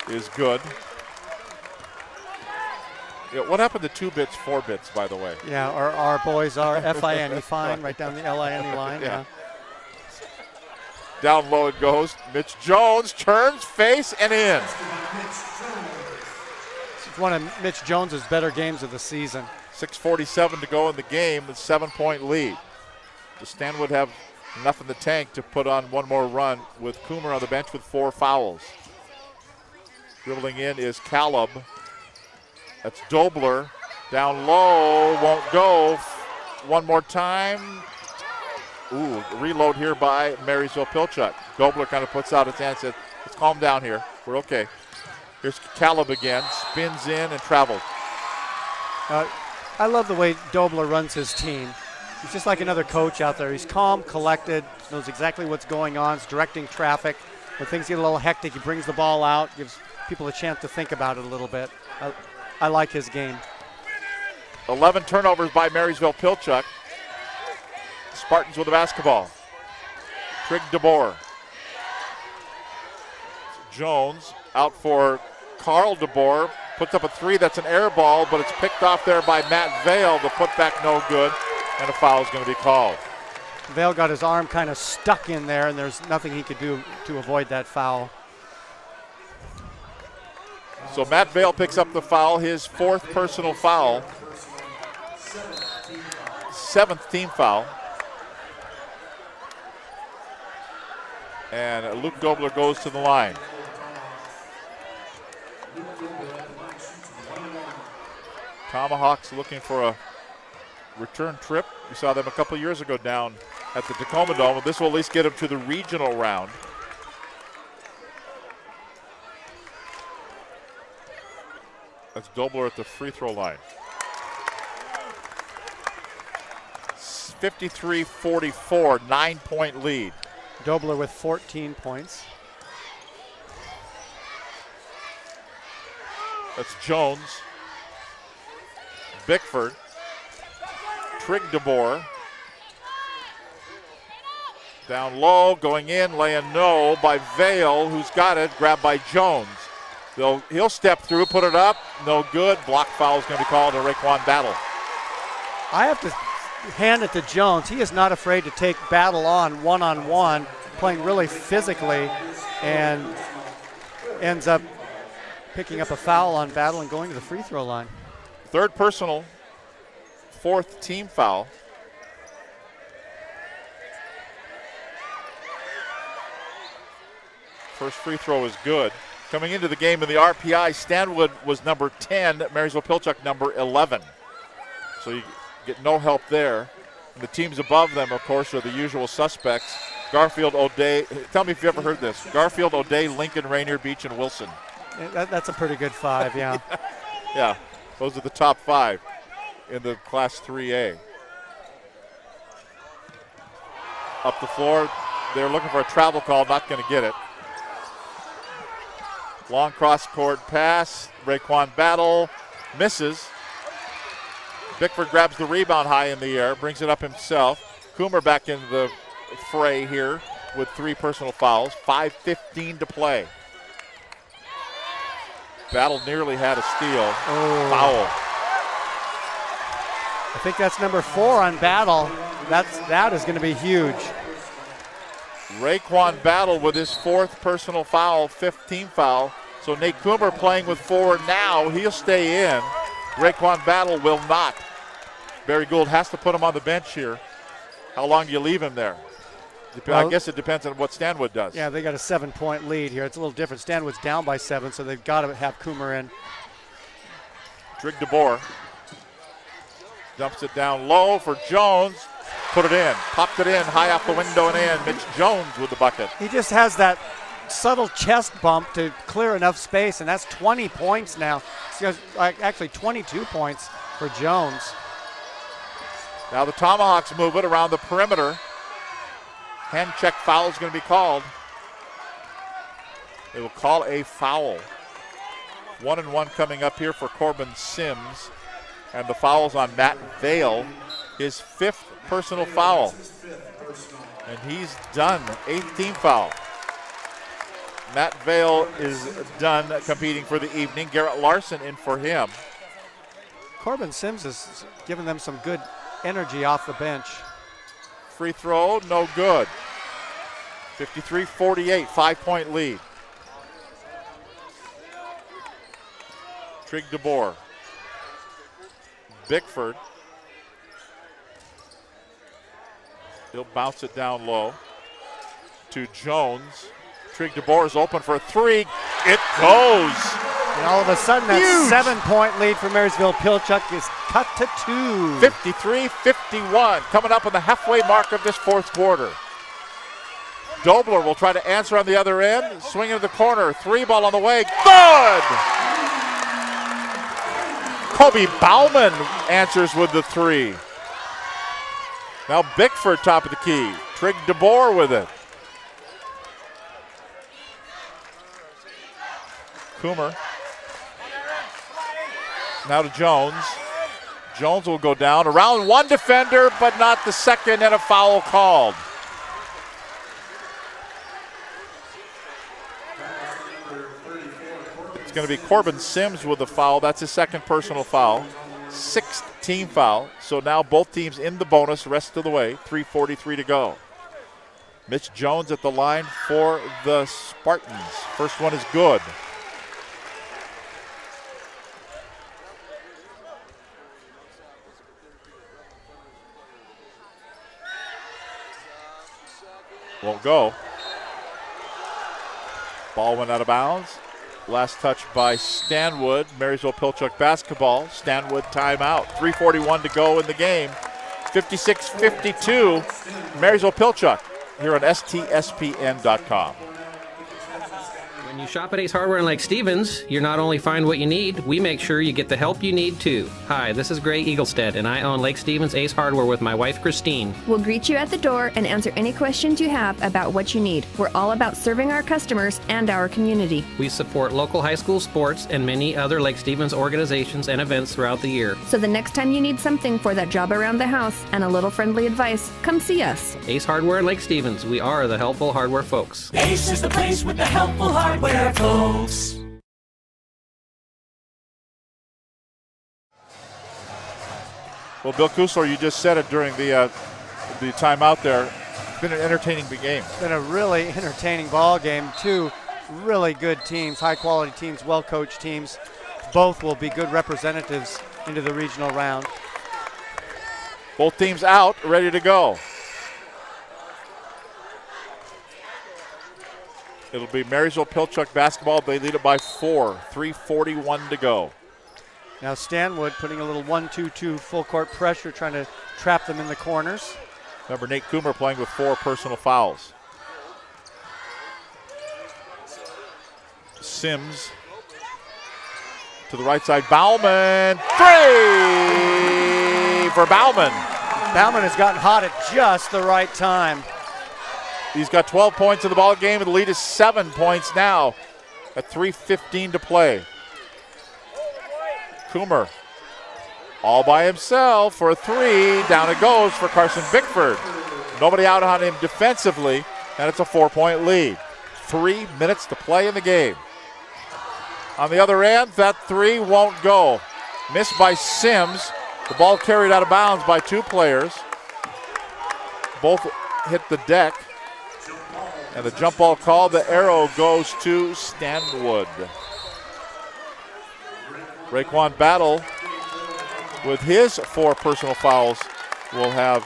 is good. Yeah, what happened to 2 bits, 4 bits, by the way? Yeah, our boys are FINE, fine, right down the LINE line. Yeah. Down low it goes. Mitch Jones turns, face, and in. It's one of Mitch Jones's better games of the season. 6:47 to go in the game, a 7-point lead. Does Stanwood have enough in the tank to put on one more run with Coomer on the bench with 4 fouls? Dribbling in is Caleb. That's Dobler. Down low, won't go. One more time. Ooh, reload here by Marysville-Pilchuck. Dobler kind of puts out his hand and says, let's calm down here. We're okay. Here's Caleb again, spins in and travels. I love the way Dobler runs his team. He's just like another coach out there. He's calm, collected, knows exactly what's going on. He's directing traffic. When things get a little hectic, he brings the ball out, gives people a chance to think about it a little bit. I like his game. 11 turnovers by Marysville-Pilchuck. Spartans with the basketball. Trig DeBoer. Jones out for Carl DeBoer. Puts up a three. That's an air ball, but it's picked off there by Matt Vale. The putback no good, and a foul is going to be called. Vale got his arm kind of stuck in there, and there's nothing he could do to avoid that foul. So Matt Vale picks up the foul, his 4th personal foul. 7th team foul. And Luke Dobler goes to the line. Tomahawks looking for a return trip. We saw them a couple years ago down at the Tacoma Dome. This will at least get them to the regional round. That's Dobler at the free throw line. 53-44, 9-point lead. Dobler with 14 points. That's Jones. Bickford. Trig DeBoer. Down low, going in, laying no by Vale, who's got it, grabbed by Jones. He'll step through, put it up, no good. Block foul is going to be called to Raekwon Battle. I have to hand it to Jones. He is not afraid to take Battle on one-on-one, playing really physically, and ends up picking up a foul on Battle and going to the free throw line. 3rd personal, 4th team foul. First free throw is good. Coming into the game in the RPI, Stanwood was number 10, Marysville-Pilchuck number 11. So you get no help there. And the teams above them, of course, are the usual suspects. Garfield, O'Day. Tell me if you ever heard this. Garfield, O'Day, Lincoln, Rainier Beach, and Wilson. That's a pretty good 5, yeah. Yeah, those are the top 5 in the Class 3A. Up the floor, they're looking for a travel call, not going to get it. Long cross-court pass, Raekwon Battle misses. Bickford grabs the rebound high in the air, brings it up himself. Coomer back into the fray here with 3 personal fouls. 5:15 to play. Battle nearly had a steal. Foul. I think that's number 4 on Battle. That is going to be huge. Raekwon Battle with his 4th personal foul, 5th team foul. So Nate Coomer playing with 4 now. He'll stay in. Raekwon Battle will not. Barry Gould has to put him on the bench here. How long do you leave him there? I guess it depends on what Stanwood does. Yeah, they got a 7-point lead here. It's a little different. Stanwood's down by 7, so they've got to have Coomer in. Trig DeBoer dumps it down low for Jones. Put it in. Popped it in. High off the window and in. Mitch Jones with the bucket. He just has that subtle chest bump to clear enough space, and that's 20 points now. Actually 22 points for Jones. Now the Tomahawks move it around the perimeter. Hand check foul is going to be called. They will call a foul. 1-and-1 coming up here for Corbin Sims. And the foul's on Matt Vale, his 5th personal foul. And he's done. 8th team foul. Matt Vale is done competing for the evening. Garrett Larson in for him. Corbin Sims has given them some good energy off the bench. Free throw, no good. 53-48, 5-point lead. Trig DeBoer. Bickford. He'll bounce it down low to Jones. Trig DeBoer is open for a 3. It goes. And all of a sudden, that 7-point lead for Marysville-Pilchuck is cut to 2. 53-51, coming up on the halfway mark of this 4th quarter. Dobler will try to answer on the other end. Swing into the corner. 3 ball on the way. Good! Kobe Bauman answers with the 3. Now Bickford top of the key. Trig DeBoer with it. Coomer. Now to Jones. Jones will go down. Around one defender, but not the second, and a foul called. It's going to be Corbin Sims with the foul. That's his second personal foul. 6th team foul. So now both teams in the bonus rest of the way. 3:43 to go. Mitch Jones at the line for the Spartans. First one is good. Won't go. Ball went out of bounds. Last touch by Stanwood. Marysville-Pilchuck basketball. Stanwood timeout. 3:41 to go in the game. 56-52. Marysville-Pilchuck here on STSPN.com. When you shop at Ace Hardware in Lake Stevens, you not only find what you need, we make sure you get the help you need too. Hi, this is Gray Eaglestead, and I own Lake Stevens Ace Hardware with my wife Christine. We'll greet you at the door and answer any questions you have about what you need. We're all about serving our customers and our community. We support local high school sports and many other Lake Stevens organizations and events throughout the year. So the next time you need something for that job around the house and a little friendly advice, come see us. Ace Hardware in Lake Stevens, we are the helpful hardware folks. Ace is the place with the helpful hardware folks. Well, Bill Kusler, you just said it during the timeout there. It's been an entertaining game. It's been a really entertaining ball game. Two really good teams, high-quality teams, well-coached teams. Both will be good representatives into the regional round. Both teams out, ready to go. It'll be Marysville-Pilchuck basketball. They lead it by 4. 3:41 to go. Now Stanwood putting a little 1-2-2 full court pressure, trying to trap them in the corners. Remember, Nate Coomer playing with 4 personal fouls. Sims to the right side. Bauman. 3 for Bauman. Bauman has gotten hot at just the right time. He's got 12 points in the ball game, and the lead is 7 points now at 3:15 to play. Coomer all by himself for a 3. Down it goes for Carson Bickford. Nobody out on him defensively, and it's a 4-point lead. 3 minutes to play in the game. On the other end, that 3 won't go. Missed by Sims. The ball carried out of bounds by 2 players. Both hit the deck. And the jump ball call, the arrow goes to Stanwood. Raekwon Battle, with his 4 personal fouls, will have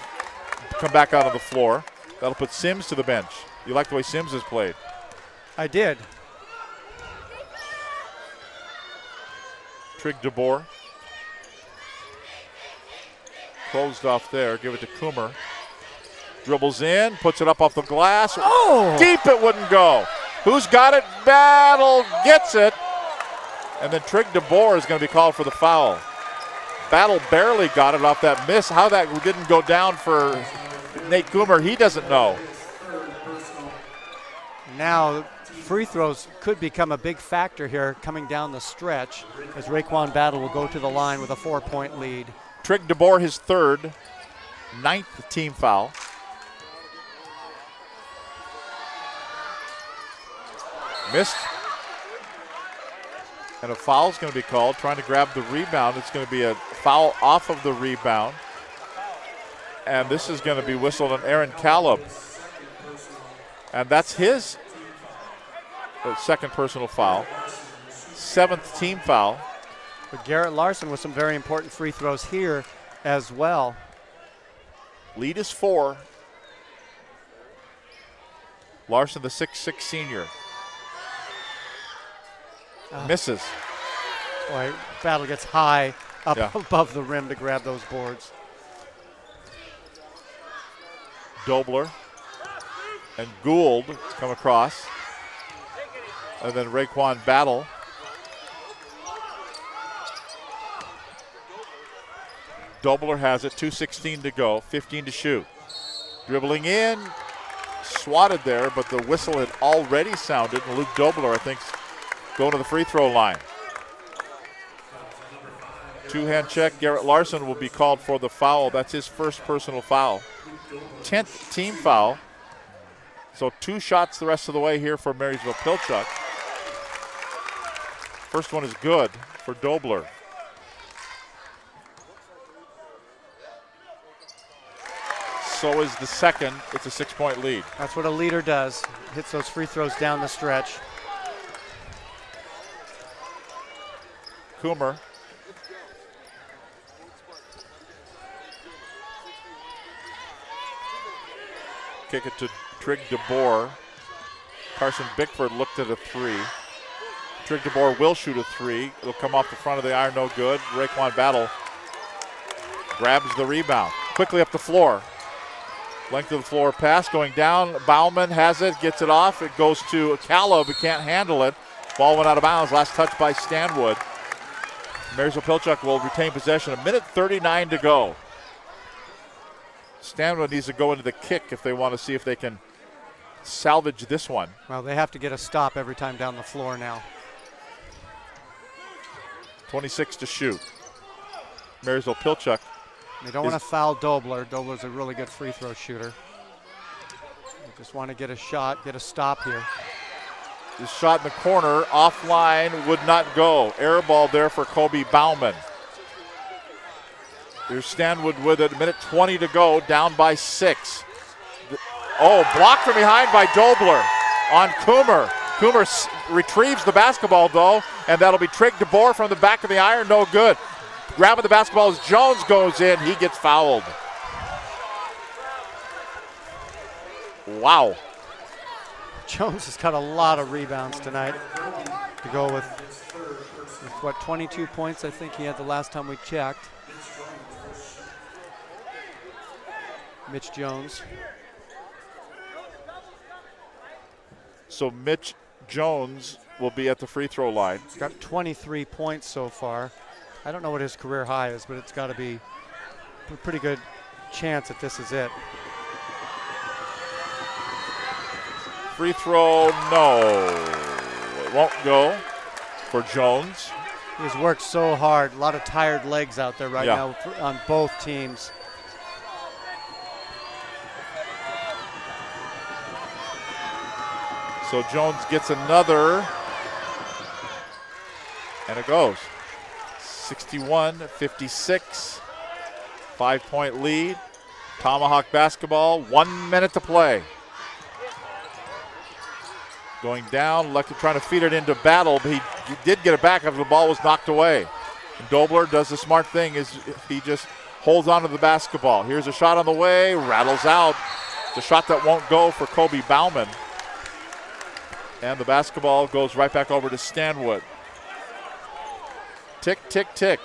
come back out on the floor. That'll put Sims to the bench. You like the way Sims has played? I did. Trig DeBoer. Closed off there. Give it to Coomer. Dribbles in, puts it up off the glass. Oh! Deep it wouldn't go. Who's got it? Battle gets it. And then Trig DeBoer is going to be called for the foul. Battle barely got it off that miss. How that didn't go down for Nate Coomer, he doesn't know. Now free throws could become a big factor here coming down the stretch, as Raekwon Battle will go to the line with a 4-point lead. Trig DeBoer, his 3rd, 9th team foul. Missed. And a foul's going to be called, trying to grab the rebound. It's going to be a foul off of the rebound. And this is going to be whistled on Aaron Caleb. And that's his 2nd personal foul. 7th team foul. But Garrett Larson with some very important free throws here as well. Lead is 4. Larson, the 6'6" senior. Misses. Boy, Battle gets high up above the rim to grab those boards. Dobler and Gould come across. And then Raekwon Battle. Dobler has it, 2:16 to go, 15 to shoot. Dribbling in, swatted there, but the whistle had already sounded. And Luke Dobler, I think, going to the free throw line. Two-hand check. Garrett Larson will be called for the foul. That's his first personal foul. 10th team foul. So 2 shots the rest of the way here for Marysville-Pilchuck. First one is good for Dobler. So is the second. It's a 6-point lead. That's what a leader does. Hits those free throws down the stretch. Coomer. Kick it to Trig DeBoer. Carson Bickford looked at a 3. Trig DeBoer will shoot a 3. It'll come off the front of the iron, no good. Raekwon Battle grabs the rebound. Quickly up the floor. Length of the floor pass going down. Bauman has it, gets it off. It goes to Caleb, who can't handle it. Ball went out of bounds. Last touch by Stanwood. Marysville-Pilchuck will retain possession. 1:39 to go. Stanwood needs to go into the kick if they want to see if they can salvage this one. Well, they have to get a stop every time down the floor now. 26 to shoot. Marysville-Pilchuck. They don't want to foul Dobler. Dobler's a really good free throw shooter. They just want to get a shot, get a stop here. This shot in the corner, offline, would not go. Air ball there for Kobe Bauman. Here's Stanwood with it. 1:20 to go, down by 6. Oh, blocked from behind by Dobler on Coomer. Coomer retrieves the basketball, though, and that'll be Trig DeBoer from the back of the iron. No good. Grabbing the basketball as Jones goes in. He gets fouled. Wow. Jones has got a lot of rebounds tonight to go with what, 22 points I think he had the last time we checked. Mitch Jones. So Mitch Jones will be at the free throw line. He's got 23 points so far. I don't know what his career high is, but it's got to be a pretty good chance that this is it. Free throw, no. It won't go for Jones. He's worked so hard. A lot of tired legs out there right now on both teams. So Jones gets another, and it goes. 61-56, 5-point lead. Tomahawk basketball, 1 minute to play. Going down, Lucky trying to feed it into Battle, but he did get it back after the ball was knocked away. And Dobler does the smart thing, is he just holds on to the basketball. Here's a shot on the way, rattles out. It's a shot that won't go for Kobe Bauman. And the basketball goes right back over to Stanwood. Tick, tick, tick.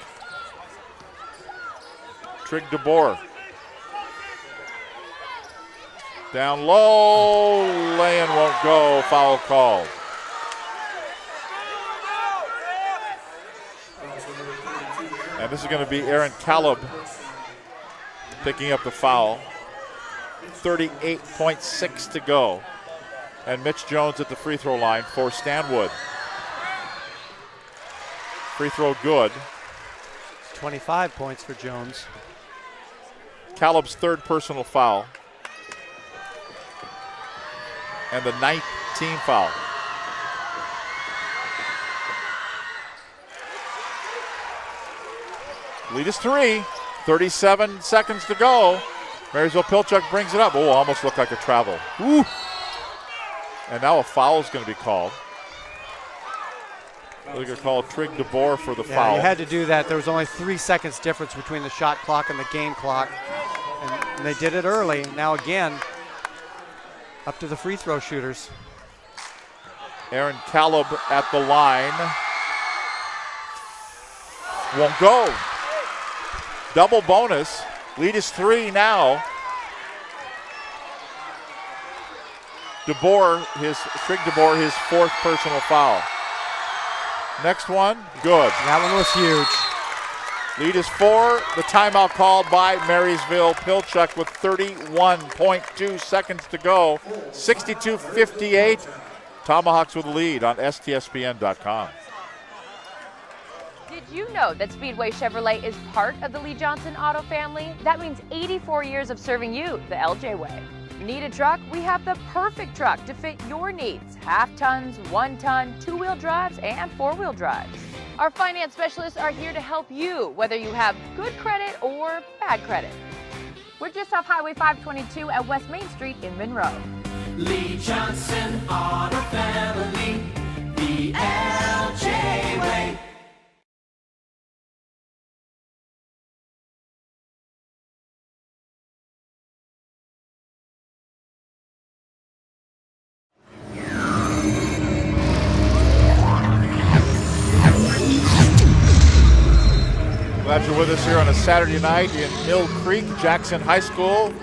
Trig DeBoer. Down low, lay-in won't go, foul called. And this is going to be Aaron Caleb picking up the foul. 38.6 to go. And Mitch Jones at the free throw line for Stanwood. Free throw good. 25 points for Jones. Caleb's third personal foul. And the 9th team foul. Lead is 3. 37 seconds to go. Marysville-Pilchuck brings it up. Oh, almost looked like a travel. Ooh. And now a foul is going to be called. They're going to call Trig DeBoer for the foul. You had to do that. There was only 3 seconds difference between the shot clock and the game clock. And they did it early. Now again, up to the free throw shooters. Aaron Caleb at the line. Won't go. Double bonus. Lead is 3 now. Trig DeBoer, his 4th personal foul. Next one, good. That one was huge. Lead is 4. The timeout called by Marysville-Pilchuck with 31.2 seconds to go. 62-58. Tomahawks with the lead on STSPN.com. Did Did you know that Speedway Chevrolet is part of the Lee Johnson Auto family? That means 84 years of serving you the LJ way. Need a truck? We have the perfect truck to fit your needs. Half tons, 1 ton, 2-wheel drives, and 4-wheel drives. Our finance specialists are here to help you, whether you have good credit or bad credit. We're just off Highway 522 at West Main Street in Monroe. Lee Johnson Auto Family, the LJ way. Glad you're with us here on a Saturday night in Mill Creek, Jackson High School.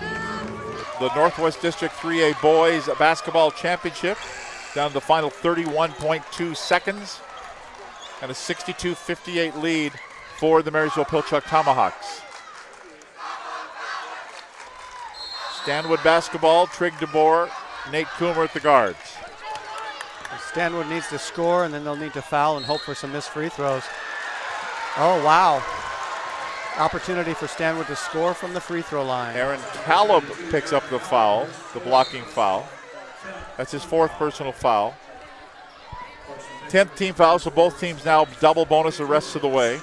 The Northwest District 3A Boys Basketball Championship down to the final 31.2 seconds and a 62-58 lead for the Marysville-Pilchuck Tomahawks. Stanwood basketball, Trig DeBoer, Nate Coomer at the guards. Stanwood needs to score, and then they'll need to foul and hope for some missed free throws. Oh, wow. Opportunity for Stanwood to score from the free throw line. Aaron Caleb picks up the foul, the blocking foul. That's his 4th personal foul. 10th team foul, so both teams now double bonus the rest of the way.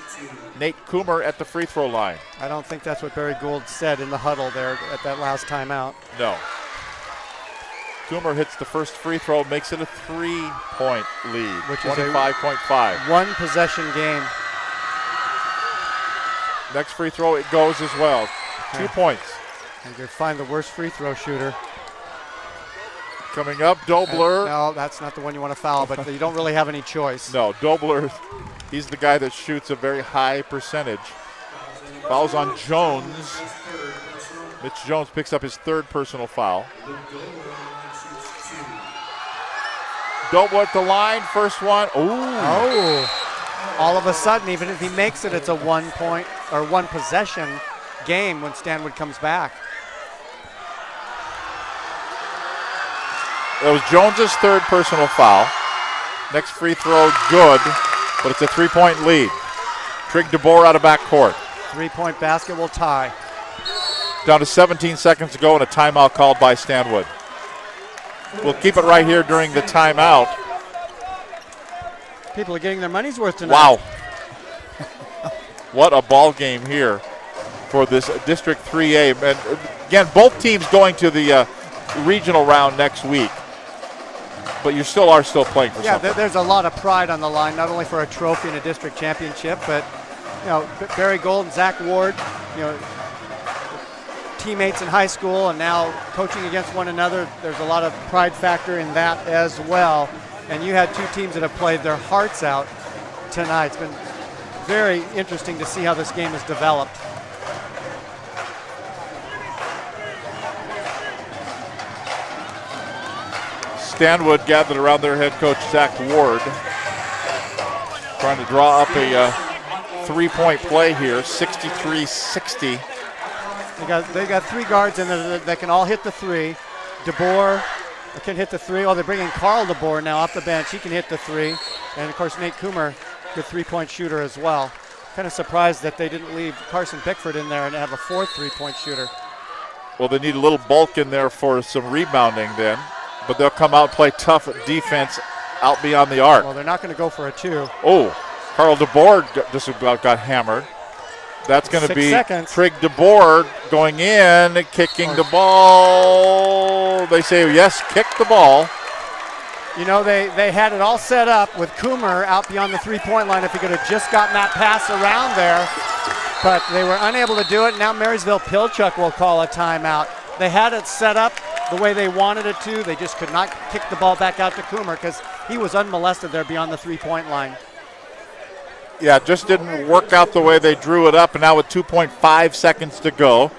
Nate Coomer at the free throw line. I don't think that's what Barry Gould said in the huddle there at that last timeout. No. Coomer hits the first free throw, makes it a 3-point lead, which is 25.5. 1 possession game. Next free throw, it goes as well. 2 points. And they find the worst free throw shooter. Coming up, Dobler. No, that's not the one you want to foul, but you don't really have any choice. No, Dobler, he's the guy that shoots a very high percentage. Fouls on Jones. Mitch Jones picks up his 3rd personal foul. Dobler at the line, first one. Ooh. Oh. All of a sudden, even if he makes it, it's a 1 point or 1 possession game when Stanwood comes back. It was Jones's 3rd personal foul. Next free throw, good, but it's a 3-point lead. Trig DeBoer out of backcourt. 3-point basketball tie. Down to 17 seconds to go and a timeout called by Stanwood. We'll keep it right here during the timeout. People are getting their money's worth tonight. Wow. What a ball game here for this District 3A. And again, both teams going to the regional round next week. But you still are playing for something. Yeah, there's a lot of pride on the line, not only for a trophy and a district championship, but Barry Gold and Zach Ward, teammates in high school and now coaching against one another. There's a lot of pride factor in that as well. And you had 2 teams that have played their hearts out tonight. It's been very interesting to see how this game has developed. Stanwood gathered around their head coach, Zach Ward, trying to draw up a 3-point play here, 63-60. They got 3 guards in there that can all hit the 3. DeBoer can hit the 3. Oh, they're bringing Carl DeBoer now off the bench. He can hit the 3. And, of course, Nate Coomer, good 3-point shooter as well. Kind of surprised that they didn't leave Carson Pickford in there and have a 4th 3-point shooter. Well, they need a little bulk in there for some rebounding then. But they'll come out and play tough defense out beyond the arc. Well, they're not going to go for a 2. Oh, Carl DeBoer just about got hammered. That's going to be Trig DeBoer going in, kicking the ball. They say, yes, kick the ball. They had it all set up with Coomer out beyond the 3-point line if he could have just gotten that pass around there. But they were unable to do it. Now Marysville-Pilchuck will call a timeout. They had it set up the way they wanted it to. They just could not kick the ball back out to Coomer because he was unmolested there beyond the 3-point line. Yeah, it just didn't work out the way they drew it up, and now with 2.5 seconds to go,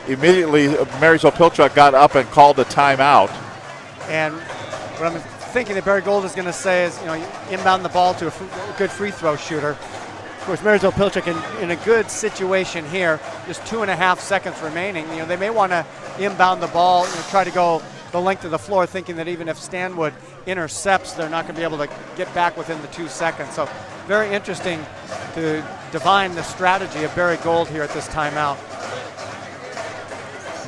immediately Marysville-Pilchuck got up and called a timeout. And what I'm thinking that Barry Gold is going to say is, inbound the ball to a good free throw shooter. Of course, Marysville-Pilchuck in a good situation here, just 2.5 seconds remaining. They may want to inbound the ball, try to go the length of the floor, thinking that even if Stanwood intercepts, they're not going to be able to get back within the 2 seconds. So very interesting to divine the strategy of Barry Gold here at this timeout.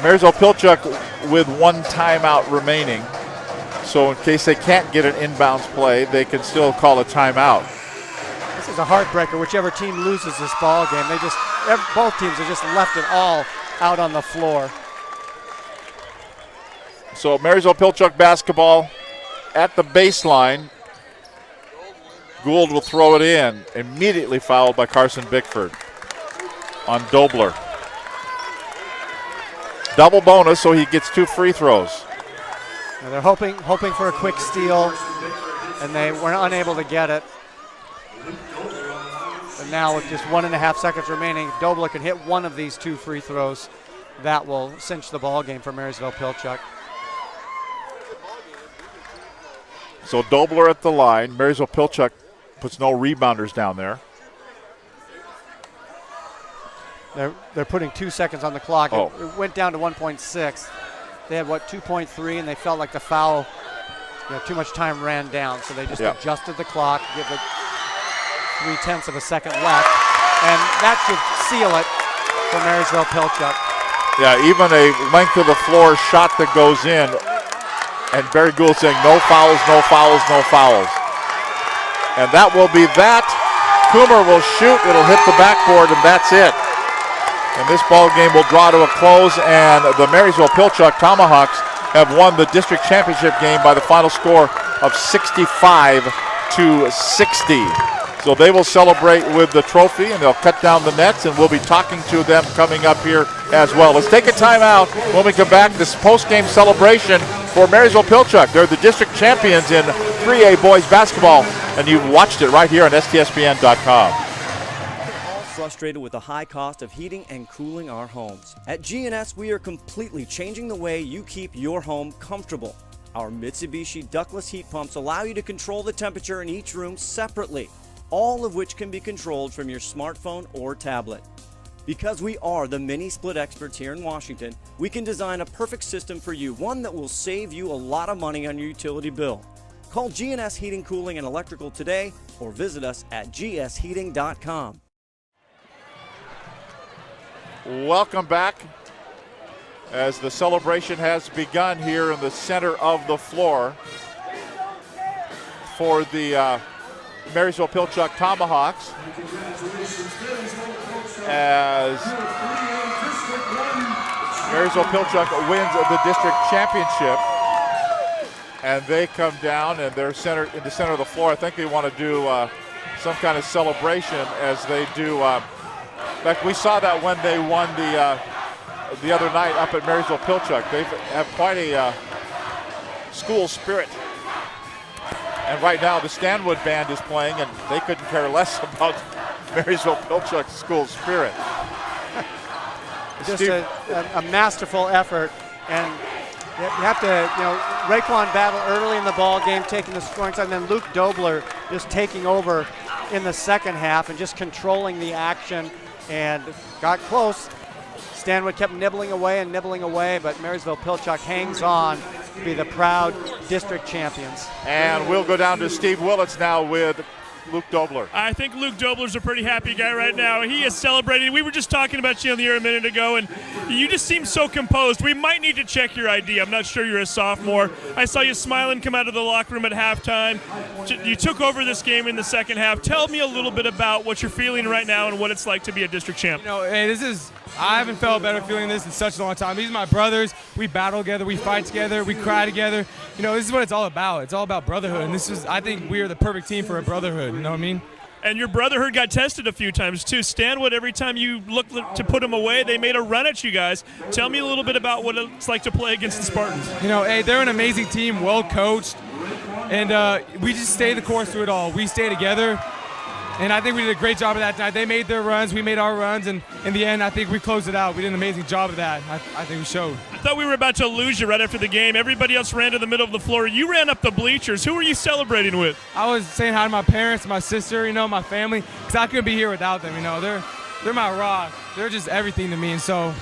Marysville-Pilchuck with 1 timeout remaining. So in case they can't get an inbounds play, they can still call a timeout. This is a heartbreaker. Whichever team loses this ball game, both teams have just left it all out on the floor. So Marysville-Pilchuck basketball at the baseline. Gould will throw it in, immediately fouled by Carson Bickford on Dobler. Double bonus, so he gets 2 free throws. Now they're hoping for a quick steal, and they were unable to get it. But now with just 1.5 seconds remaining, if Dobler can hit one of these 2 free throws, that will cinch the ball game for Marysville-Pilchuck. So Dobler at the line. Marysville-Pilchuck puts no rebounders down there. They're putting 2 seconds on the clock. Oh. It went down to 1.6. They had, 2.3, and they felt like the foul, too much time ran down. So they just adjusted the clock, give it 0.3 of a second left, and that should seal it for Marysville-Pilchuck. Yeah, even a length of the floor shot that goes in, and Barry Gould saying no fouls, no fouls, no fouls. And that will be that. Coomer will shoot, it'll hit the backboard, and that's it. And this ball game will draw to a close, and the Marysville-Pilchuck Tomahawks have won the district championship game by the final score of 65-60. So they will celebrate with the trophy, and they'll cut down the nets, and we'll be talking to them coming up here as well. Let's take a timeout. When we come back, this post-game celebration for Marysville-Pilchuck. They're the district champions in 3A boys basketball, and you've watched it right here on STSPN.com. Frustrated with the high cost of heating and cooling our homes. At GNS, we are completely changing the way you keep your home comfortable. Our Mitsubishi ductless heat pumps allow you to control the temperature in each room separately, all of which can be controlled from your smartphone or tablet. Because we are the mini split experts here in Washington, we can design a perfect system for you, one that will save you a lot of money on your utility bill. Call GNS Heating, Cooling, and Electrical today or visit us at gsheating.com. Welcome back as the celebration has begun here in the center of the floor for the Marysville-Pilchuck Tomahawks as Marysville-Pilchuck wins the district championship, and they come down and they're in the center of the floor. I think they want to do some kind of celebration as they do. In fact, we saw that when they won the other night up at Marysville-Pilchuck. They have quite a school spirit. And right now the Stanwood band is playing, and they couldn't care less about Marysville-Pilchuck's school spirit. Just a masterful effort, and you have to, Raekwon battle early in the ball game, taking the scoring side, and then Luke Dobler just taking over in the second half and just controlling the action, and got close. Stanwood kept nibbling away, but Marysville-Pilchuck hangs on to be the proud district champions. And we'll go down to Steve Willits now with Luke Dobler. I think Luke Dobler's a pretty happy guy right now. He is celebrating. We were just talking about you on the air a minute ago, and you just seem so composed. We might need to check your ID. I'm not sure you're a sophomore. I saw you smiling come out of the locker room at halftime. You took over this game in the second half. Tell me a little bit about what you're feeling right now and what it's like to be a district champ. I haven't felt better feeling this in such a long time. These are my brothers. We battle together. We fight together. We cry together. This is what it's all about. It's all about brotherhood. And I think we are the perfect team for a brotherhood. You know what I mean? And your brotherhood got tested a few times, too. Stanwood, every time you looked to put them away, they made a run at you guys. Tell me a little bit about what it's like to play against the Spartans. They're an amazing team, well coached. And we just stay the course through it all. We stay together. And I think we did a great job of that tonight. They made their runs, we made our runs, and in the end, I think we closed it out. We did an amazing job of that. I think we showed. I thought we were about to lose you right after the game. Everybody else ran to the middle of the floor. You ran up the bleachers. Who were you celebrating with? I was saying hi to my parents, my sister, my family, because I couldn't be here without them. They're my rock. They're just everything to me, and so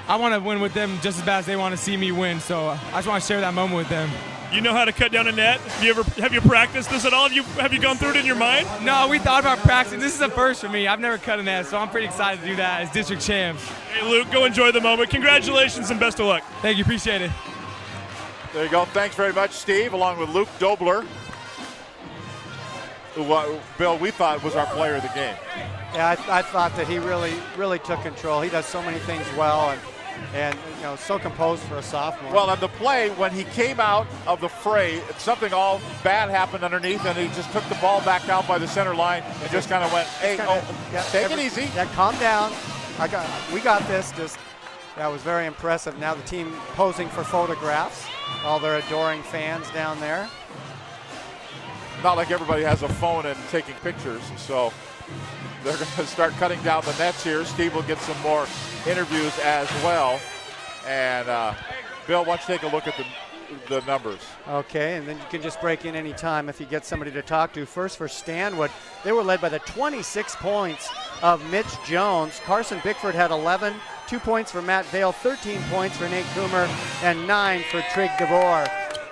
I want to win with them just as bad as they want to see me win. So I just want to share that moment with them. You know how to cut down a net? Have you practiced this at all? Have you gone through it in your mind? No, we thought about practicing. This is a first for me. I've never cut a net, so I'm pretty excited to do that as district champs. Hey, Luke, go enjoy the moment. Congratulations and best of luck. Thank you. Appreciate it. There you go. Thanks very much, Steve, along with Luke Dobler, who, Bill, we thought was our player of the game. Yeah, I thought that he really took control. He does so many things well, and so composed for a sophomore. Well, on the play, when he came out of the fray, something all bad happened underneath, and he just took the ball back out by the center line and just kind of went, hey, take it easy. Yeah, calm down. We got this. That was very impressive. Now the team posing for photographs. All their adoring fans down there. Not like everybody has a phone and taking pictures, so they're going to start cutting down the nets here. Steve will get some more interviews as well. And Bill, why don't you take a look at the numbers? Okay, and then you can just break in any time if you get somebody to talk to. First for Stanwood, they were led by the 26 points of Mitch Jones. Carson Bickford had 11, 2 points for Matt Vale, 13 points for Nate Coomer, and 9 for Trig DeVore.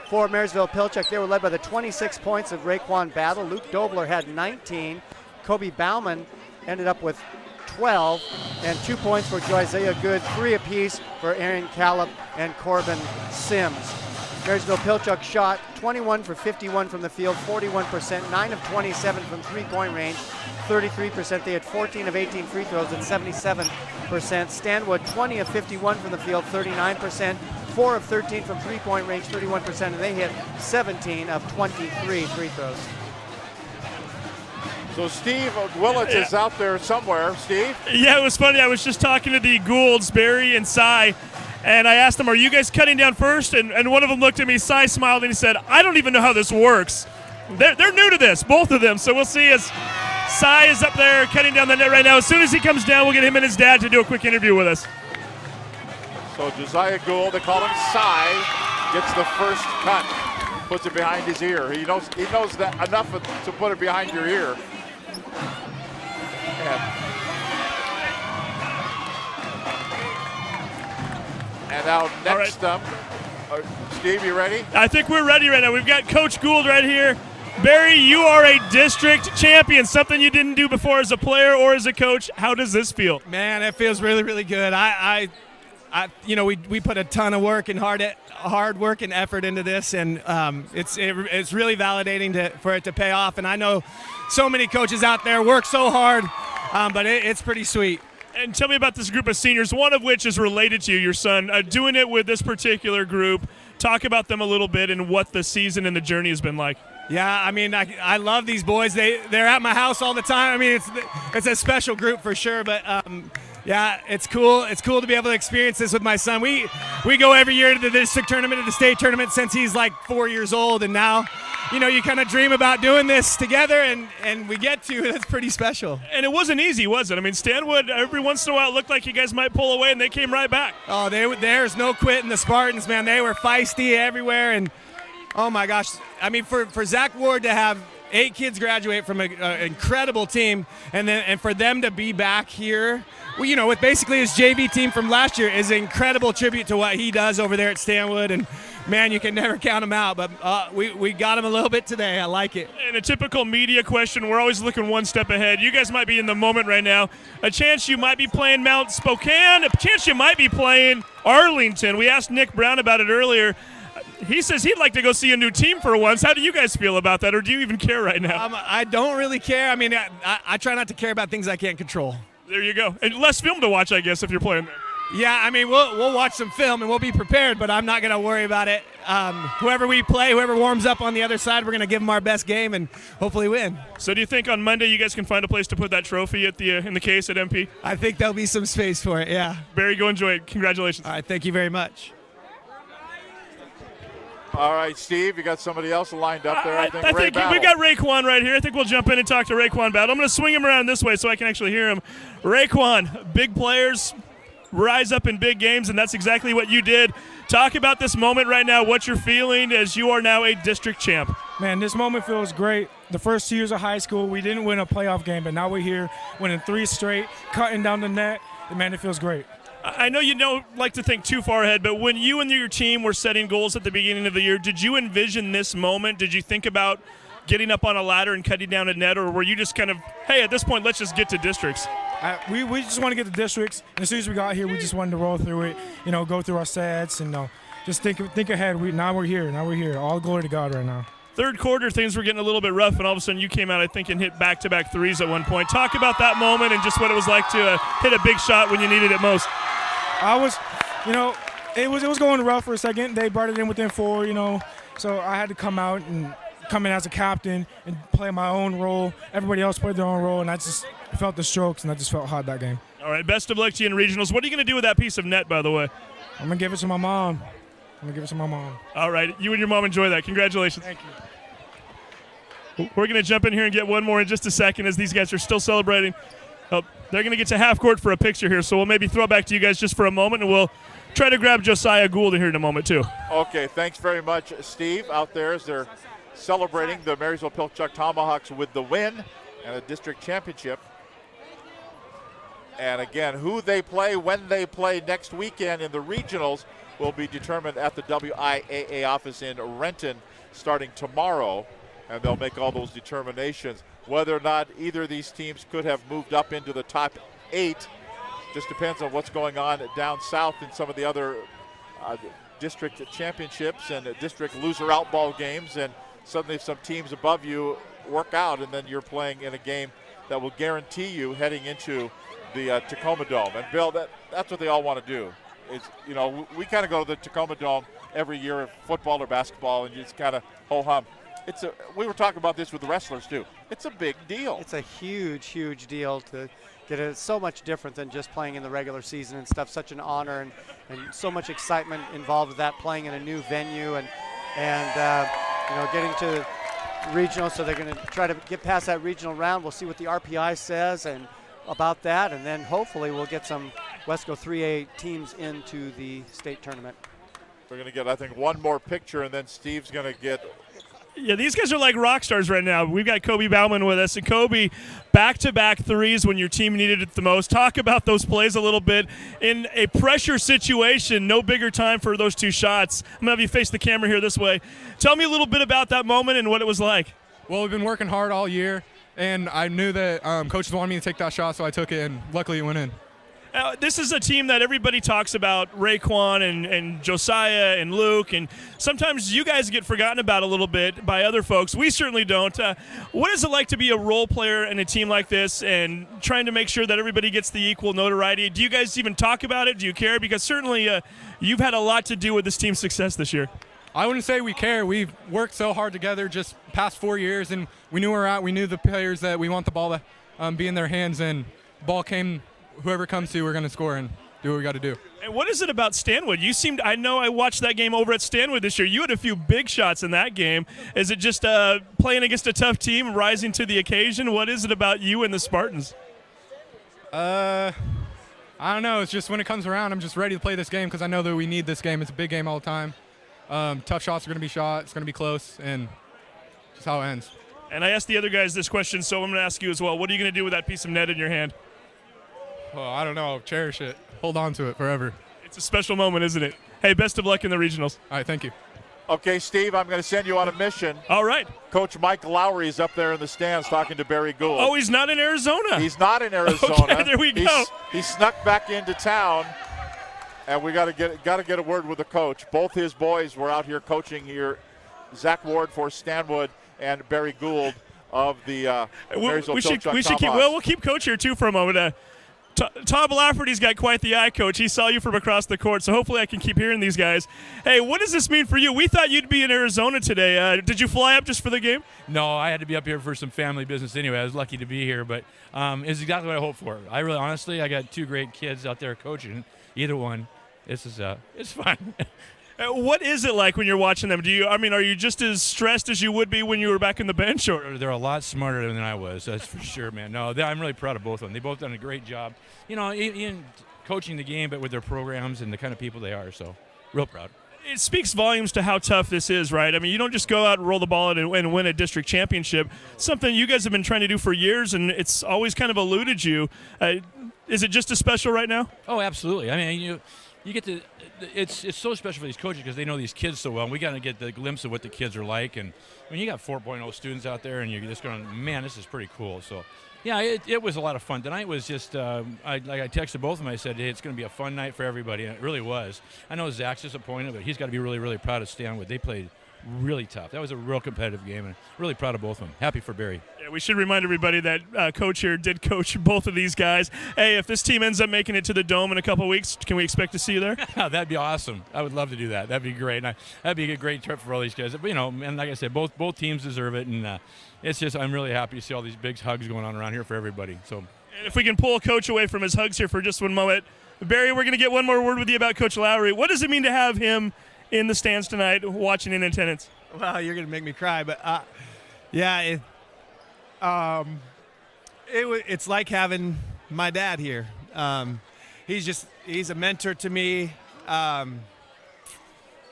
For Marysville-Pilchuck, they were led by the 26 points of Raekwon Battle. Luke Dobler had 19. Kobe Bauman ended up with 12, and 2 points for Isaiah Good, 3 apiece for Aaron Callip and Corbin Sims. Marysville-Pilchuck shot 21 for 51 from the field, 41%, 9 of 27 from three-point range, 33%. They had 14 of 18 free throws at 77%. Stanwood 20 of 51 from the field, 39%, 4 of 13 from three-point range, 31%, and they hit 17 of 23 free throws. So Steve Willits is out there somewhere. Steve? Yeah, it was funny. I was just talking to the Goulds, Barry and Cy, and I asked them, are you guys cutting down first? And one of them looked at me, Cy smiled, and he said, I don't even know how this works. They're new to this, both of them. So we'll see as Cy is up there cutting down the net right now. As soon as he comes down, we'll get him and his dad to do a quick interview with us. So Josiah Gould, they call him Cy, gets the first cut, puts it behind his ear. He knows that enough to put it behind your ear. And now next up, Steve, you ready? I think we're ready right now. We've got Coach Gould right here. Barry, you are a district champion, something you didn't do before as a player or as a coach. How does this feel? Man, it feels really, really good. We put a ton of work and hard work and effort into this, and it's really validating for it to pay off. And I know so many coaches out there work so hard, but it's pretty sweet. And tell me about this group of seniors, one of which is related to you, your son, doing it with this particular group. Talk about them a little bit and what the season and the journey has been like. Yeah, I mean, I love these boys. They're at my house all the time. I mean, it's a special group for sure, but yeah, it's cool. It's cool to be able to experience this with my son. We go every year to the district tournament, to the state tournament since he's like 4 years old, and now, you kind of dream about doing this together, and we get to. That's pretty special. And it wasn't easy, was it? I mean, Stanwood, every once in a while, it looked like you guys might pull away, and they came right back. Oh, there's no quitting the Spartans, man. They were feisty everywhere, and oh my gosh. I mean, for Zach Ward to have 8 kids graduate from an incredible team, and for them to be back here, with basically his JV team from last year, is an incredible tribute to what he does over there at Stanwood. And man, you can never count him out. But we got him a little bit today. I like it. And a typical media question, we're always looking one step ahead. You guys might be in the moment right now. A chance you might be playing Mount Spokane. A chance you might be playing Arlington. We asked Nick Brown about it earlier. He says he'd like to go see a new team for once. How do you guys feel about that, or do you even care right now? I don't really care. I mean, I try not to care about things I can't control. There you go. And less film to watch, I guess, if you're playing there. Yeah, I mean, we'll watch some film and we'll be prepared, but I'm not going to worry about it. Whoever we play, whoever warms up on the other side, we're going to give them our best game and hopefully win. So do you think on Monday you guys can find a place to put that trophy at in the case at MP? I think there'll be some space for it, yeah. Barry, go enjoy it. Congratulations. All right, thank you very much. All right, Steve, you got somebody else lined up there. I think we've got Raekwon right here. I think we'll jump in and talk to Raekwon Battle. I'm going to swing him around this way so I can actually hear him. Raekwon, big players rise up in big games, and that's exactly what you did. Talk about this moment right now, what you're feeling as you are now a district champ. Man, this moment feels great. The first 2 years of high school, we didn't win a playoff game, but now we're here winning 3 straight, cutting down the net. And man, it feels great. I know you don't like to think too far ahead, but when you and your team were setting goals at the beginning of the year, did you envision this moment? Did you think about getting up on a ladder and cutting down a net, or were you just kind of, hey, at this point, let's just get to districts? We just want to get to districts. And as soon as we got here, we just wanted to roll through it, go through our sets and just think ahead. Now we're here. All glory to God right now. Third quarter, things were getting a little bit rough, and all of a sudden you came out, I think, and hit back-to-back threes at one point. Talk about that moment and just what it was like to hit a big shot when you needed it most. It was going rough for a second. They brought it in within 4, so I had to come out and come in as a captain and play my own role. Everybody else played their own role, and I just felt the strokes, and I just felt hot that game. All right, best of luck to you in regionals. What are you going to do with that piece of net, by the way? I'm going to give it to my mom. All right, you and your mom enjoy that. Congratulations. Thank you. We're going to jump in here and get one more in just a second as these guys are still celebrating. Oh, they're going to get to half court for a picture here, so we'll maybe throw it back to you guys just for a moment, and we'll try to grab Josiah Gould in here in a moment, too. Okay, thanks very much, Steve, out there as they're celebrating the Marysville-Pilchuck Tomahawks with the win and a district championship. And again, who they play, when they play next weekend in the regionals will be determined at the WIAA office in Renton starting tomorrow, and they'll make all those determinations. Whether or not either of these teams could have moved up into the top 8 just depends on what's going on down south in some of the other district championships and district loser-out ball games, and suddenly if some teams above you work out, and then you're playing in a game that will guarantee you heading into the Tacoma Dome. And Bill, that's what they all want to do. Is, we kind of go to the Tacoma Dome every year of football or basketball, and you just kind of ho-hum. We were talking about this with the wrestlers too. It's a big deal. It's a huge, huge deal to get it. It's so much different than just playing in the regular season and stuff. Such an honor and so much excitement involved with that, playing in a new venue and getting to regional. So they're going to try to get past that regional round. We'll see what the RPI says and about that, and then hopefully we'll get some Wesco 3A teams into the state tournament. We're going to get, I think, one more picture, and then Steve's going to get. Yeah, these guys are like rock stars right now. We've got Kobe Bauman with us. And Kobe, back-to-back threes when your team needed it the most. Talk about those plays a little bit. In a pressure situation, no bigger time for those 2 shots. I'm going to have you face the camera here this way. Tell me a little bit about that moment and what it was like. Well, we've been working hard all year, and I knew that coaches wanted me to take that shot, so I took it, and luckily it went in. This is a team that everybody talks about, Raekwon and Josiah and Luke, and sometimes you guys get forgotten about a little bit by other folks. We certainly don't. What is it like to be a role player in a team like this and trying to make sure that everybody gets the equal notoriety? Do you guys even talk about it? Do you care? Because certainly you've had a lot to do with this team's success this year. I wouldn't say we care. We've worked so hard together just past 4 years, and we knew where we're at. We knew the players that we want the ball to be in their hands, and ball came. Whoever comes to, we're going to score and do what we got to do. And what is it about Stanwood? I know I watched that game over at Stanwood this year. You had a few big shots in that game. Is it just playing against a tough team, rising to the occasion? What is it about you and the Spartans? I don't know. It's just when it comes around, I'm just ready to play this game because I know that we need this game. It's a big game all the time. Tough shots are going to be shot. It's going to be close, and just how it ends. And I asked the other guys this question, so I'm going to ask you as well. What are you going to do with that piece of net in your hand? Oh, I don't know. Cherish it. Hold on to it forever. It's a special moment, isn't it? Hey, best of luck in the regionals. All right, thank you. Okay, Steve, I'm going to send you on a mission. All right. Coach Mike Lowry is up there in the stands talking to Barry Gould. Oh, he's not in Arizona. He's not in Arizona. Okay, there we go. He snuck back into town, and we got to get a word with the coach. Both his boys were out here coaching here. Zach Ward for Stanwood and Barry Gould of the Marysville-Pilchuck Tomahawks. We'll keep Coach here too for a moment. Tom Lafferty's got quite the eye, Coach. He saw you from across the court, so hopefully I can keep hearing these guys. Hey, what does this mean for you? We thought you'd be in Arizona today. Did you fly up just for the game? No, I had to be up here for some family business anyway. I was lucky to be here, but it's exactly what I hoped for. I really, honestly, I got 2 great kids out there coaching. Either one, it's fun. What is it like when you're watching them? Are you just as stressed as you would be when you were back in the bench? Or they're a lot smarter than I was, that's for sure, man. No, I'm really proud of both of them. They both done a great job, in coaching the game, but with their programs and the kind of people they are. So, real proud. It speaks volumes to how tough this is, right? I mean, you don't just go out and roll the ball and win a district championship. Something you guys have been trying to do for years, and it's always kind of eluded you. is it just as special right now? Oh, absolutely. I mean, you get to. It's so special for these coaches because they know these kids so well. And we got to get the glimpse of what the kids are like. And when you got 4.0 students out there, and you're just going, man, this is pretty cool. So, yeah, it was a lot of fun. Tonight was just, I texted both of them. I said, hey, it's going to be a fun night for everybody, and it really was. I know Zach's disappointed, but he's got to be really, really proud of Stanwood. They played really tough. That was a real competitive game, and really proud of both of them. Happy for Barry. Yeah, we should remind everybody that Coach here did coach both of these guys. Hey, if this team ends up making it to the Dome in a couple weeks, can we expect to see you there? That'd be awesome. I would love to do that. That'd be great. And that'd be a great trip for all these guys. But, and like I said, both teams deserve it, and it's just I'm really happy to see all these big hugs going on around here for everybody. So, and if we can pull Coach away from his hugs here for just one moment, Barry, we're going to get one more word with you about Coach Lowry. What does it mean to have him in the stands tonight, watching in attendance? Well, you're going to make me cry, but it's like having my dad here. He's a mentor to me.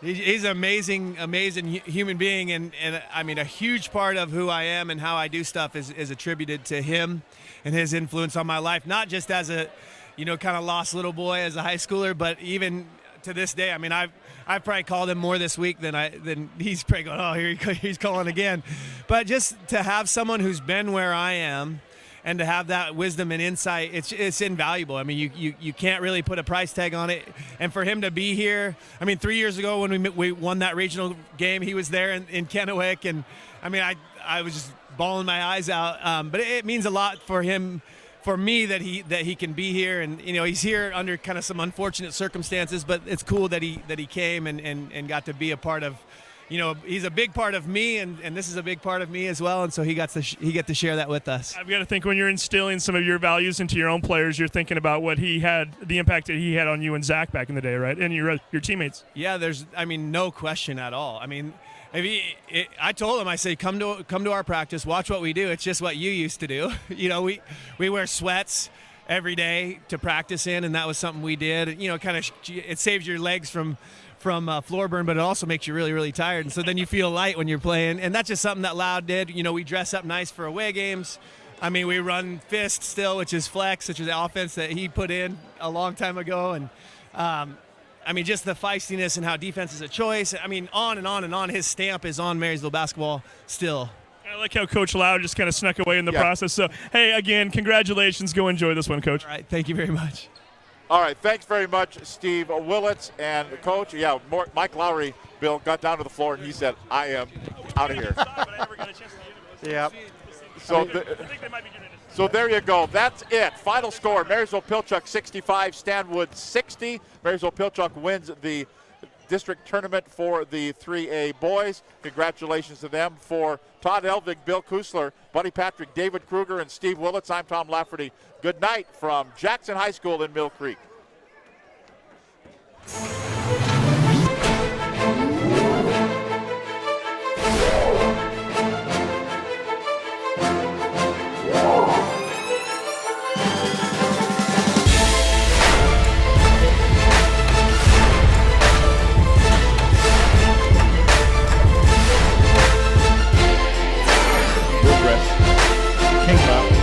He's an amazing human being, and I mean, a huge part of who I am and how I do stuff is attributed to him and his influence on my life, not just as a, kind of lost little boy as a high schooler, but even to this day. I mean, I've probably called him more this week than he's probably going, oh, here he's calling again. But just to have someone who's been where I am and to have that wisdom and insight, it's invaluable. I mean, you can't really put a price tag on it. And for him to be here, I mean, 3 years ago when we won that regional game, he was there in Kennewick. And, I mean, I was just bawling my eyes out. But it means a lot for him, for me, that he can be here. And, he's here under kind of some unfortunate circumstances, but it's cool that he came and got to be a part of, he's a big part of me, and this is a big part of me as well, and so he got to share that with us. I've got to think when you're instilling some of your values into your own players, you're thinking about what he had, the impact that he had on you and Zach back in the day, right? And your teammates. Yeah, no question at all. I mean, I told him, I said, come to our practice, watch what we do. It's just what you used to do. We wear sweats every day to practice in, and that was something we did. Kind of it saves your legs from floor burn, but it also makes you really, really tired. And so then you feel light when you're playing. And that's just something that Loud did. We dress up nice for away games. I mean, we run fist still, which is flex, which is the offense that he put in a long time ago. And, I mean, just the feistiness and how defense is a choice. I mean, on and on and on. His stamp is on Marysville basketball still. I like how Coach Loud just kind of snuck away in the process. So, hey, again, congratulations. Go enjoy this one, Coach. All right. Thank you very much. All right, thanks very much, Steve Willits. And Coach, Mike Lowry, Bill, got down to the floor, and he said, I am out of here. Yep. So there you go. That's it. Final score, Marysville-Pilchuck 65, Stanwood 60. Marysville-Pilchuck wins the district tournament for the 3A boys. Congratulations to them. For Todd Elvig, Bill Kusler, Buddy Patrick, David Kruger, and Steve Willits, I'm Tom Lafferty. Good night from Jackson High School in Mill Creek.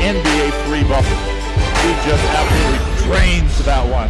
NBA free buffer. He just absolutely drains that one.